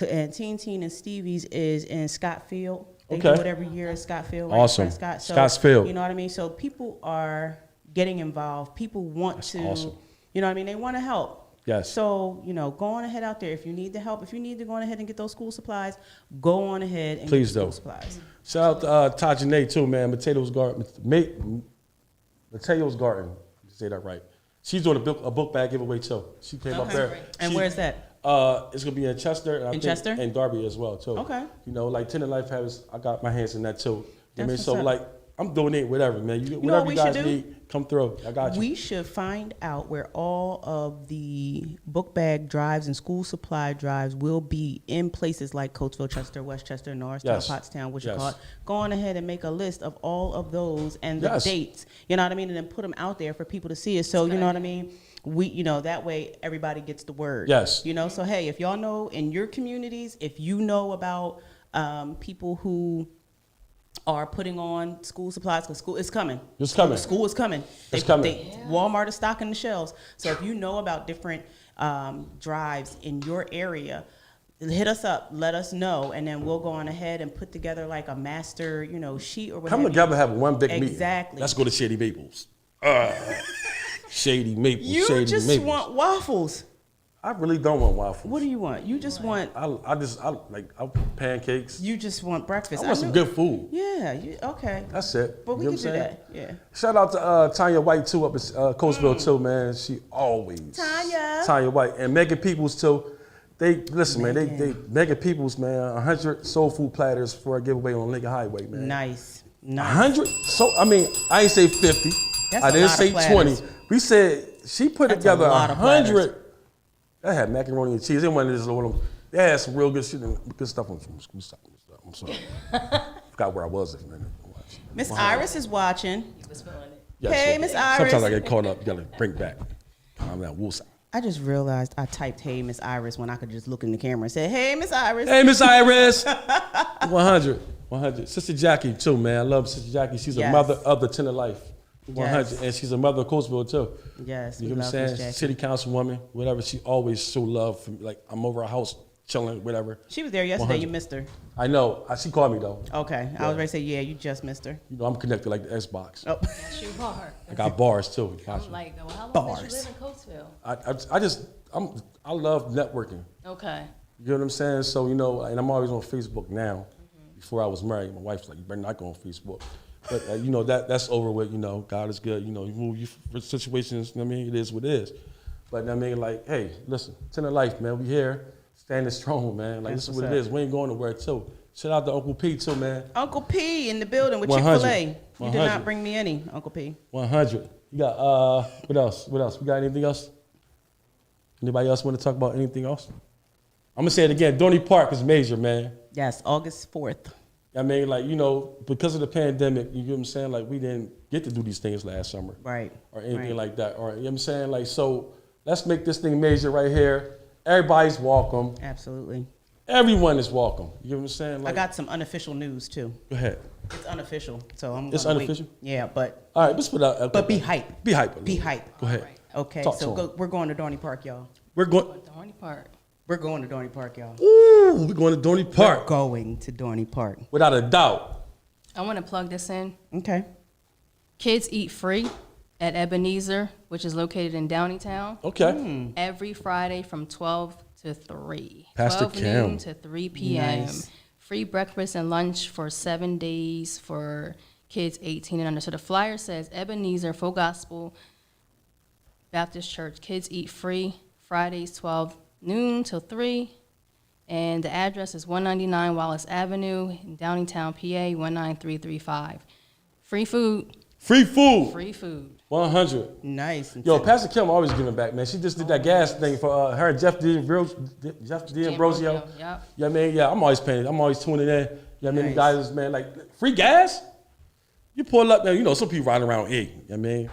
and Teen and Stevie's is in Scottfield. They do Okay. it every year in Scottfield. Right Awesome. in front of Scott. Scottsfield. You know what I mean? So people are getting involved. People want That's to, awesome. you know what I mean? They want to help. Yes. So, you know, go on ahead out there. If you need the help, if you need to go on ahead and get those school supplies, go on ahead and Please get do. school supplies. Shout out to Tajane too, man. Mateo's Garden. Mateo's Garden. You say that right. She's doing a book bag giveaway too. She came up there. And where's that? It's gonna be in Chester. And I think Chester? and Darby as well too. Okay. You know, like Tender Life has. I got my hands in that too. I That's mean, so what's up. like I'm donating whatever, man. know Whatever what you we guys should do? need, come through. I got you. We should find out where all of the book bag drives and school supply drives will be in places like Coatesville, Chester, Westchester, Norristown, Yes. Pottstown, what you Yes. call it. Go on ahead and make a list of all of those and the Yes. dates. You know what I mean? And then put them out there for people to see it. So, you know what I mean? You know, that way everybody gets the word. Yes. You know, so hey, if y'all know in your communities, if you know about people who are putting on school supplies, because school is coming. It's coming. School is coming. It's coming. Walmart is stocking the shelves. So if you know about different drives in your area, hit us up, let us know, and then we'll go on ahead and put together like a master, you know, sheet or whatever. Come together, have one big meeting. Exactly. Let's go to Shady Maples. Shady Maples. You Shady just Maples. want waffles. I really don't want waffles. What do you want? You just want. I like pancakes. You just want breakfast. I want some good food. Yeah. Okay. That's it. But we You can know do what I'm saying? that. Yeah. Shout out to Tanya White too up in Coatesville too, man. She always Tanya White and Megan Peoples too. They listen, man. They Megan Peoples, man. 100 soul food platters for a giveaway on Lincoln Highway, man. Nice. 100. So I mean, I ain't say 50. That's I a didn't lot say of platters. 20. We said she put That's a together lot of 100. platters. That had macaroni and cheese. It wasn't just one of them. They had some real good shit and good stuff on some school stuff. I'm sorry. Forgot where I was. Miss Iris is watching. Yeah, Hey, so Miss Iris. Sometimes I get caught up. You gotta bring back. I'm that woolside. I just realized I typed "Hey, Miss Iris" when I could just look in the camera and say, "Hey, Miss Iris." Hey, Miss Iris. 100. Sister Jackie too, man. I love Sister Jackie. She's Yes. a mother of the Tender Life. 100, Yes. and she's a mother of Coatesville too. Yes, You we know what I'm love Miss saying? Jackie. City councilwoman, whatever. She always show love for me. Like I'm over her house chilling, whatever. She was there yesterday. 100. You missed her. I know. She called me though. Okay, I was ready to say, yeah, you just missed her. You know, I'm connected like the Xbox. Oh, Yes, you are. I got bars too. I'm like, well, how long Bars. did you live in Coatesville? I love networking. Okay. You know what I'm saying? So, you know, and I'm always on Facebook now. Before I was married, my wife's like, you better not go on Facebook. But, you know, that's over with, you know, God is good. You know, you move you for situations, you know what I mean? It is what it is. But I mean, like, hey, listen, Tender Life, man, we here, standing strong, man. Like, That's this is what what's it is. We ain't going nowhere, too. Shout out to Uncle P, too, man. Uncle P in the building with 100. Chick-fil-A. You did 100. not bring me any, Uncle P. 100. You got, what else? We got anything else? Anybody else want to talk about anything else? I'm going to say it again. Dorney Park is major, man. Yes, August 4th. I mean, like, you know, because of the pandemic, you know what I'm saying? Like, we didn't get to do these things last summer. Right. Or anything right. like that. Or, you know what I'm saying? Like, so let's make this thing major right here. Everybody's welcome. Absolutely. Everyone is welcome. You know what I'm saying? Like, I got some unofficial news, too. Go ahead. It's unofficial, so I'm It's gonna wait. unofficial? Yeah, but All right, let's put out. Okay. but be hype. Be hype. a Be little. hype. Go ahead. Okay, Talk so to 'em. we're going to Dorney Park, y'all. We're going. The horny part. We're going to Dorney Park, y'all. Ooh, we're going to Dorney We're Park. going to Dorney Park. Without a doubt. I want to plug this in. Okay. Kids eat free at Ebenezer, which is located in Downeytown, Okay. every Friday from 12 to 3. Pastor 12 noon Kim. to 3 p.m. Nice. Free breakfast and lunch for 7 days for kids 18 and under. So the flyer says Ebenezer Full Gospel Baptist Church. Kids eat free Fridays 12 noon till 3. And the address is 199 Wallace Avenue in Downingtown, PA 19335. Free food. Free food. Free food. 100. Nice. Yo, Pastor Kim always giving back, man. She just did that gas thing for her and Jeff D'Ambrosio. Yep. Yeah, I mean, yeah, I'm always paying. I'm always tuning in. Yeah, I mean, Nice. the guys, man, like free gas. You pull up, man. You know, some people riding around 8. I mean,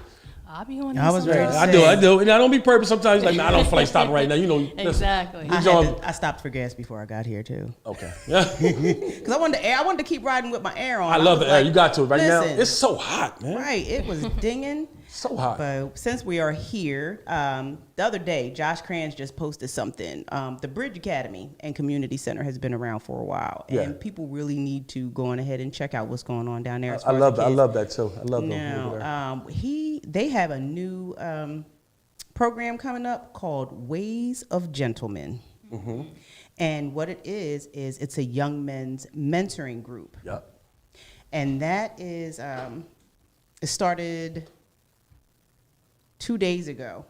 I'll be on I was ready to sometimes. say. I do, and I don't be purpose. Sometimes, like, man, I don't feel like stopping right now. You know, listen. Exactly. I stopped for gas before I got here too. Okay. Yeah. Because I wanted to keep riding with my air on. I love the was air. like, You got to right now. listen. It's so hot, man. Right. It was dinging. So hot. But since we are here, the other day, Josh Kranz just posted something. The Bridge Academy and Community Center has been around for a while. And Yeah. people really need to go on ahead and check out what's going on down there. As I far love as that. the I kids. love that too. I love them. Now, they have a new program coming up called Ways of Gentlemen. Mm-hmm. And what it is it's a young men's mentoring group. Yep. And that is, it started 2 days ago.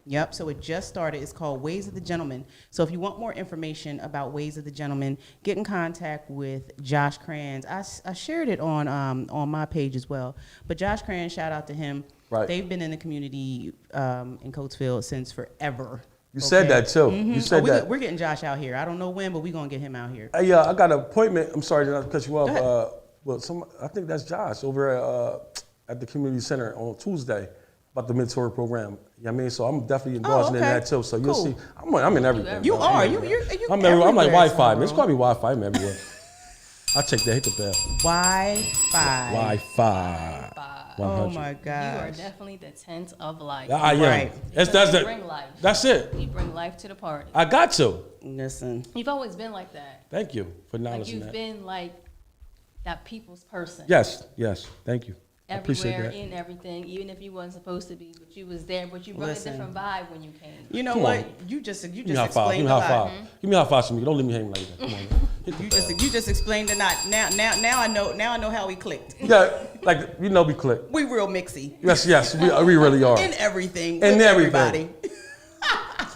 Yep, so it just started. It's called Ways of the Gentleman. So if you want more information about Ways of the Gentleman, get in contact with Josh Kranz. I shared it on my page as well. But Josh Kranz, shout out to him. Right. They've been in the community in Coatesville since forever. You said that too. You said that. We're getting Josh out here. I don't know when, but we're going to get him out here. Hey, I got an appointment. I'm sorry to cut you off. Go ahead. I think that's Josh over at the community center on Tuesday about the mentor program. You know what I mean? So I'm definitely endorsing in that too. So you'll Cool. see. I'm in everything. You bro. are. I'm You everywhere. I'm everywhere, like Wi-Fi. Man. bro. It's called me Wi-Fi. I'm everywhere. I check that. Hit the bell. Wi-Fi. Wi-Fi. 100. Oh my You are gosh. definitely the tent of life. I am. Right. That's Because you it. bring life. That's it. You bring life to the party. I got to. Listen. You've always been like that. Thank you for Like acknowledging you've that. been like that people's person. Yes. Thank you. I appreciate Everywhere, that. in everything, even if you wasn't supposed to be, but you was there, but you brought Listen. a different vibe when you came. You know Come what? on. You just Give me a high five. Give explained me a a high lot. five. Give me a high five for me. Don't leave me hanging like that. Come on. Man. Hit the bell. You just explained it. Not now I know how we clicked. Yeah, like we click. We real mixy Yes, we really are. in everything. In with everything. everybody.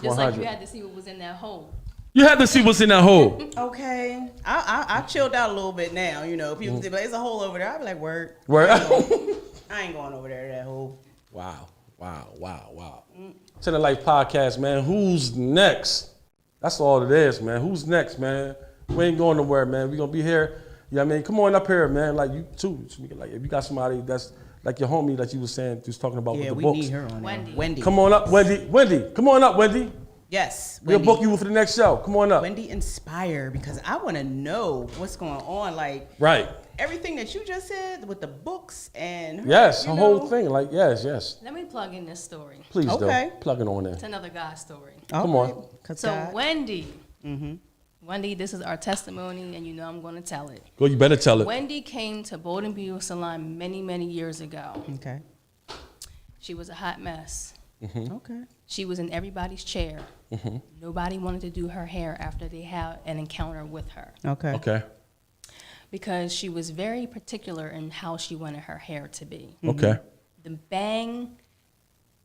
Just like 100. you had to see what was in that hole. You had to see what's in that hole. Okay, I chilled out a little bit now. You know, people say, "But there's a hole over there." I be like, "Word." Where? I ain't going over there to that hole. Wow. To the Life Podcast, man. Who's next? That's all it is, man. Who's next, man? We ain't going nowhere, man. We gonna be here. You know what I mean? Come on up here, man. Like you too. Like if you got somebody that's like your homie that you was saying, just talking about Yeah, with the we books. need her on Wendy. there. Wendy. Come on up, Wendy. Wendy, come on up, Wendy. Yes. We'll Wendy. book you for the next show. Come on up. Wendy Inspire, because I want to know what's going on. Like Right. everything that you just said with the books and her, Yes, you a know. whole thing. Like yes. Let me plug in this story. Please Okay. do. Plug it on in. It's another guy's story. Come on. So Wendy, Wendy, this is our testimony, and you know I'm going to tell it. Well, you better tell it. Wendy came to Bolden Buell Salon many years ago. Okay. She was a hot mess. Okay. She was in everybody's chair. Nobody wanted to do her hair after they had an encounter with her Okay. Okay. because she was very particular in how she wanted her hair to be. Okay. The bang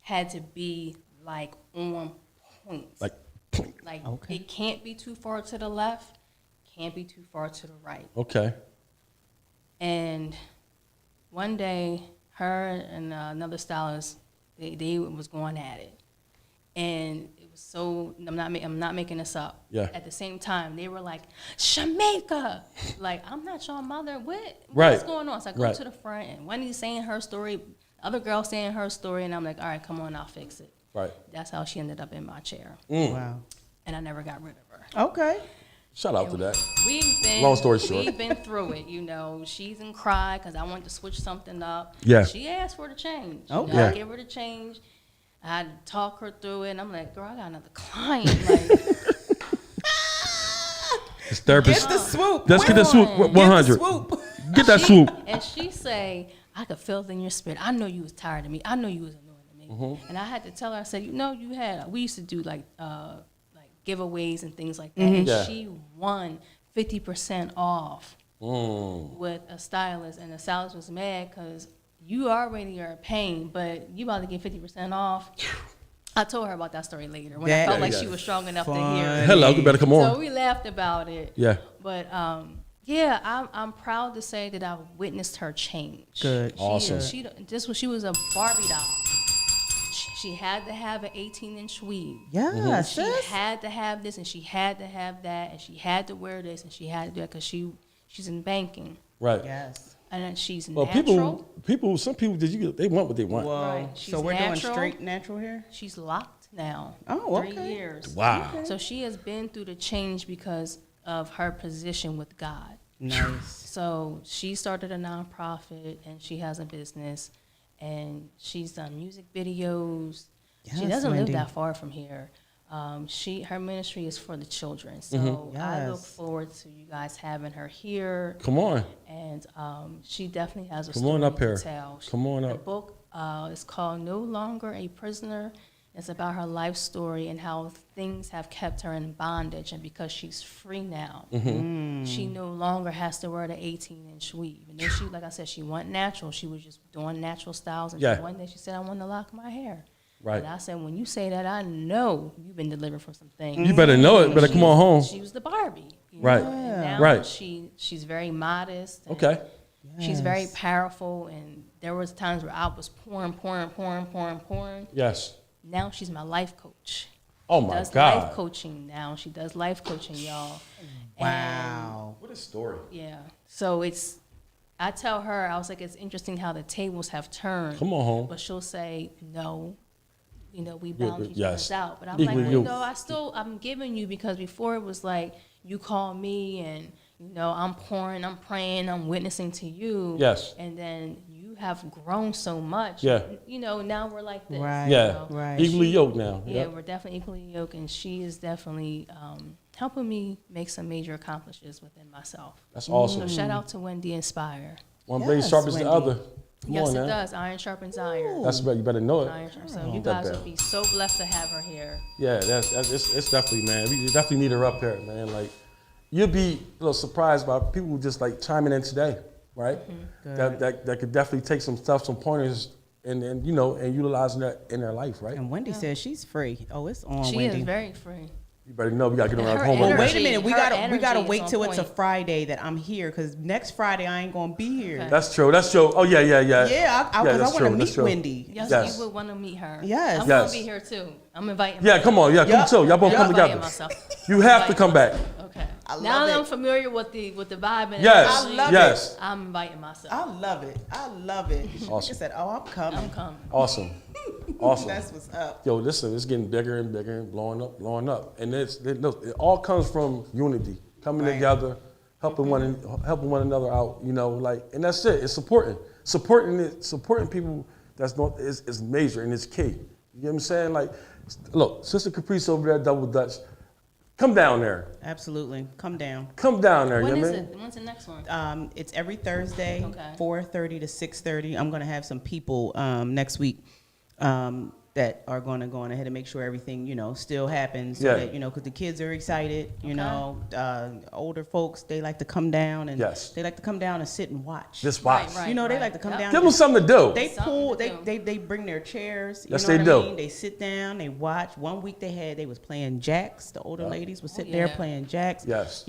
had to be like on point. Like, Like Okay. it can't be too far to the left, can't be too far to the right. okay. And one day, her and another stylist, they was going at it, and it was so. I'm not making this up. Yeah. At the same time, they were like, "Shamika," like I'm not your mother. What's Right. going on? So I go Right. to the front, and Wendy's saying her story, the other girl saying her story, and I'm like, "All right, come on, I'll fix it." Right. That's how she ended up in my chair, Wow. and I never got rid of her. Okay. Shout out to that. We've been Long story short. We've been through it, you know. She's in cry because I wanted to switch something up. Yeah. She asked for the change. Okay. You know, Yeah. I gave her the change. I had to talk her through it, and I'm like, girl, I got another client. Like, It's therapist. Get the swoop. Let's get the swoop. Get the 100. Swoop. Get that swoop. and she say, I could feel it in your spirit. I know you was tired of me. I know you was annoying to me. Mm-hmm. And I had to tell her, I said, you know, we used to do like giveaways and things like that. And Yeah. she won 50% off with a stylist, and the stylist was mad because you already are paying, but you about to get 50% off. I told her about that story later when I felt like she was strong enough to hear it. Hello, you better come on. So we laughed about it. Yeah. But yeah, I'm proud to say that I've witnessed her change. Good. Awesome. She was a Barbie doll. She had to have an 18-inch weave. Yeah, She had to have this, and she had to have that, and she had to wear this, and she had to do that because she's in banking. Right. Yes. And then she's Well, natural. some people, they want what they want. Whoa. Right. She's So we're doing natural. straight natural hair? She's locked now. Oh, okay. 3 years. Wow. So she has been through the change because of her position with God. Nice. So she started a nonprofit, and she has a business, and she's done music videos. She Yes, doesn't Wendy. live that far from here. Her ministry is for the children. So I look Yes. forward to you guys having her here. Come on. And she definitely has a Come story on up to here. tell. Come on The up. book is called No Longer a Prisoner. It's about her life story and how things have kept her in bondage. And because she's free now, she no longer has to wear the 18-inch weave. And then she, like I said, she went natural. She was just doing natural styles. And Yeah. one day she said, I want to lock my hair. Right. And I said, when you say that, I know you've been delivered from some things. You better know it. Better come on home. She was the Barbie. you Right. know, and now Right. she's very modest. And Okay. She's very powerful. And there was times where I was pouring. Yes. Now she's my life coach. Oh She my does God. life coaching now. She does life coaching, y'all. Wow. What a story. Yeah. So I tell her, I was like, it's interesting how the tables have turned. Come on home. But she'll say, no, we balance each yes. other out. But I'm Equally like, yoked. I'm giving you, because before it was like, you call me and, I'm pouring, I'm praying, I'm witnessing to you. Yes. And then you have grown so much. Yeah. Now we're like this. Right. Yeah. Right. Equally yoked now. Yeah, Yep. we're definitely equally yoked, and she is definitely helping me make some major accomplishments within myself. That's awesome. So shout out to Wendy Inspire. One blade Yes, sharpens the Wendy. other. Come Yes, on it now. does. Iron sharpens iron. That's right. You better know it. Iron sharpens. So you That guys bell. would be so blessed to have her here. Yeah, it's definitely, man. We definitely need her up here, man. Like, you'll be a little surprised by people who just like chiming in today, right? That could definitely take some stuff, some pointers, and utilizing that in their life, right? And Wendy says she's free. Oh, it's on, She Wendy. is very free. You better know we gotta get on our Her homework. energy- Wait a minute, we Her gotta energy is wait on till it's a point. Friday that I'm here, because next Friday I ain't gonna be here. Okay. That's true. Oh yeah. Yeah, because that's I want true, to that's meet true. Wendy. Yes, Yes. you would want to meet her. Yes. I'm Yes. gonna be here too. I'm inviting. Yeah, come on. Yeah, come Yup. too. Y'all both I'm come inviting together. myself. You have to come back. Okay. I love Now that it. I'm familiar with the vibe and Yes. energy, I love Yes. I'm inviting myself. I love it. I love it. Awesome. She said, "Oh, I'm coming." I'm coming. Awesome. Awesome. That's what's up. Yo, listen, it's getting bigger and bigger and blowing up. And look, it all comes from unity, coming Right. together, helping one another out, and that's it. It's supporting people is major and it's key. You know what I'm saying? Like, look, Sister Caprice over there at Double Dutch, come down there. Absolutely, come down. Come down there, When you know is what I mean? it? When's the next one? It's every Thursday, Okay. 4:30 to 6:30. I'm gonna have some people next week that are going to go on ahead and make sure everything, still happens. So Yeah. that, because the kids are excited, Okay. older folks, they like to come down and Yes. they like to come down and sit and watch. Just watch. Right. They like to come down. Give them something to do. They Something pull. to do. They bring their chairs. You Yes, know they what do. I mean? They sit down. They watch. One week they was playing jacks. The older ladies would sit Oh, there yeah. playing jacks. Yes.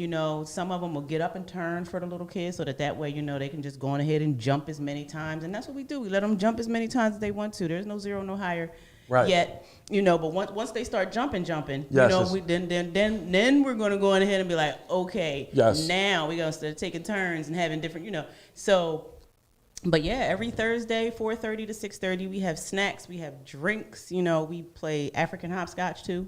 Some of them will get up and turn for the little kids, so that way they can just go on ahead and jump as many times. And that's what we do. We let them jump as many times as they want to. There's no zero, no higher. Right. Yet, but once they start jumping, Yes, then we're going to go on ahead and be like, okay, Yes. now we're going to start taking turns and having different, so. But yeah, every Thursday, 4:30 to 6:30, we have snacks, we have drinks. We play African hopscotch too.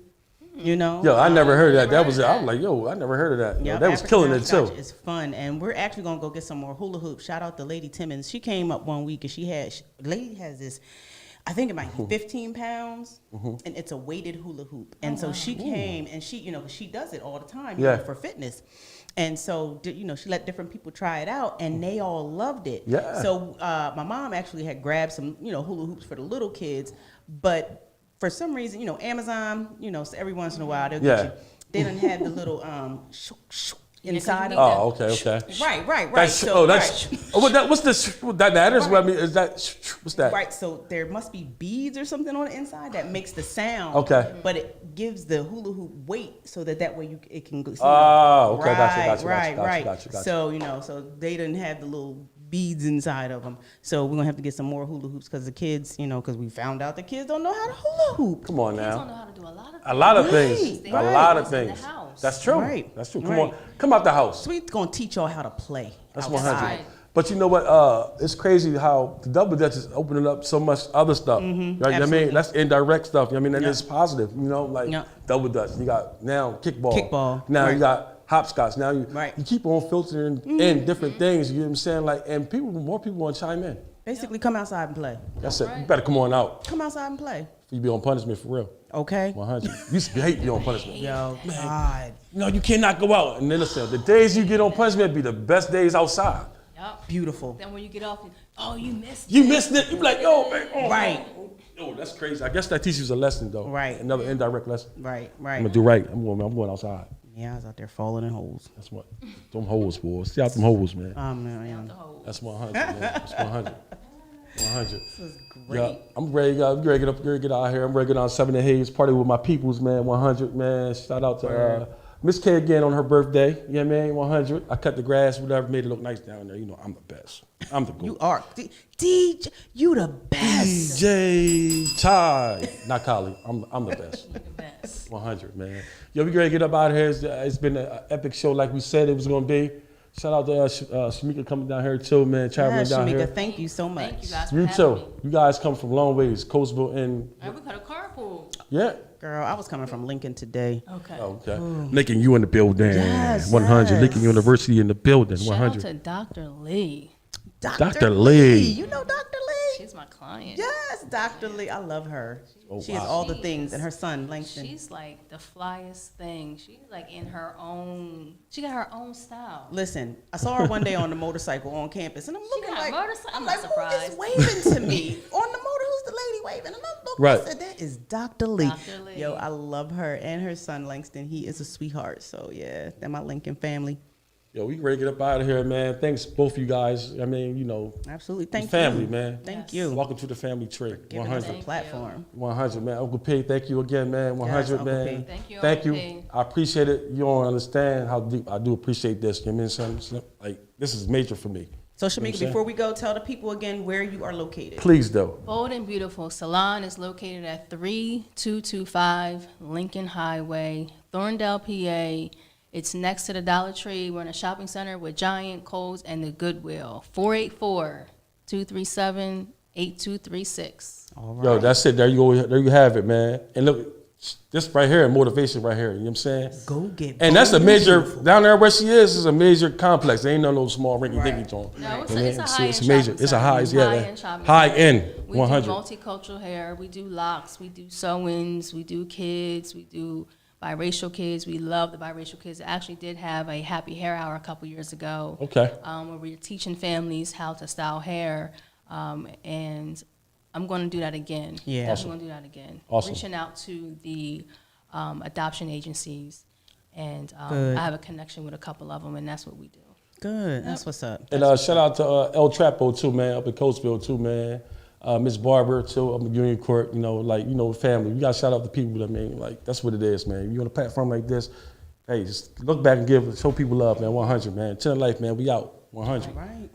Yo, I never heard of that. That was it. heard I that. was like, yo, I never heard of that. Yo, Yep, that was African killing it too. hopscotch is fun, and we're actually gonna go get some more hula hoops. Shout out to Lady Timmons. She came up one week and Lady has this. I think it might be 15 pounds, and it's a weighted hula hoop. And so she came, and she does it all the time, for fitness. And so, she let different people try it out, and they all loved it. Yeah. So my mom actually had grabbed some, hula hoops for the little kids, but for some reason, Amazon, so every once in a while they'll get you. They didn't have the little inside of Oh, okay. Right. That's, So, that's. right. Oh, what's this? That is what I mean. Is that? What's that? Right, so there must be beads or something on the inside that makes the sound. Okay. But it gives the hula hoop weight so that way it can go. Oh, okay, Right, gotcha. So, so they didn't have the little beads inside of them. So we're going to have to get some more hula hoops because the kids, because we found out the kids don't know how to hula hoop. Come on Kids now. don't know how to do a lot of Right, things. right. A lot of In the things. house. That's true. Right, That's true. Come right. on. Come out the house. So we're going to teach y'all how to play. That's outside. 100. But you know what? It's crazy how the double dutch is opening up so much other stuff. Right? You know what I mean? That's indirect stuff. You know what I mean? And it's positive. Like double dutch. You got now kickball. Now you got hopscotch. Now you keep on filtering in different things. You know what I'm saying? Like, and more people want to chime in. Basically, come outside and play. That's it. You better come on out. Come outside and play. You be on punishment for real. Okay. 100. You used to hate you on punishment. Yo, God. No, you cannot go out. And then listen, the days you get on punishment be the best days outside. Yep. Beautiful. Then when you get off, you missed it. You missed it. You be like, yo, man. Oh, Right. Yo, that's crazy. I guess that teaches you a lesson, though. Right. Another indirect lesson. Right. I'm gonna do right. I'm going outside. Yeah, I was out there falling in holes. That's what. Them holes, boys. See out them holes, man. Man. That's 100, man. That's 100. 100. This is great. Yeah, I'm ready to get up, get out here. I'm ready to get on 7 and Hayes, party with my peoples, man. 100, man. Shout out to Miss K again on her birthday. Yeah, man. 100. I cut the grass, whatever, made it look nice down there. I'm the best. I'm the GOAT. You are. DJ, you the best. DJ Ty. Not Collie. I'm the best. You're the best. 100, man. Yo, we ready to get up out of here. It's been an epic show like we said it was going to be. Shout out to Shamika coming down here too, man. Traveling down Shamika, here. thank you so much. Thank you guys for You having me. too. You guys come from long ways, Coastville and We got a carpool. yeah. Girl, I was coming from Lincoln today. Okay. Okay. Lincoln, you in the building. Yes, 100. yes. Lincoln University in the building. Shout 100. out to Dr. Lee. Dr. Lee. You know Dr. Lee? She's my client. Yes, Dr. Lee. I love her. Oh, she is wow. all the things. And her son, Langston. She's like the flyest thing. She's like in her own. She got her own style. Listen, I saw her one day on the motorcycle on campus, and I'm looking got a like, motorcycle? I'm I'm like, not who is surprised. waving to me on the motor? Who's the lady waving? And I'm looking, Right. I said, that is Dr. Lee. Dr. Lee. Yo, I love her and her son, Langston. He is a sweetheart. So yeah, they're my Lincoln family. Yo, we ready to get up out of here, man. Thanks both of you guys. I mean, Absolutely, thank family, you, man. Thank Yes. you. Welcome to the family tree. Giving us 100. a Thank platform. 100, man. Uncle P, thank you again, man. 100, Uncle man. P. Thank you, Thank Uncle you. P. I appreciate it. You don't understand how deep I do appreciate this. You know what I mean? Like, this is major for me. So You know Shamika, what I'm saying? before we go, tell the people again where you are located. Please, though. Bold and Beautiful Salon is located at 3225 Lincoln Highway, Thorndale, PA. It's next to the Dollar Tree. We're in a shopping center with Giant, Kohl's, and the Goodwill. 484-237-8236. All right. Yo, that's it. There you go. There you have it, man. And look, this right here, motivation right here. You know what I'm saying? Go get And that's a bold and major, beautiful. down there where she is a major complex. There ain't no small rinky-dinky joint. No, it's You know a what I mean? high-end It's major. shopping It's a high, center. yeah. High-end shopping High center. end, We 100. do multicultural hair. We do locks. We do sew-ins. We do kids. We do biracial kids. We love the biracial kids. I actually did have a happy hair hour a couple years ago. Okay. Where we were teaching families how to style hair. And I'm going to do that again. Yeah. Definitely Awesome. going to do that again. Awesome. Reaching out to the adoption agencies. And Good. I have a connection with a couple of them, and that's what we do. Good. That's what's up. And shout out to El Trapo too, man, up in Coatesville too, man. Miss Barber too, up in Union Court. Family. You got to shout out the people. I mean, like that's what it is, man. You on a platform like this, hey, just look back and show people love, man. 100, man. 10 life, man. We out. 100. All right.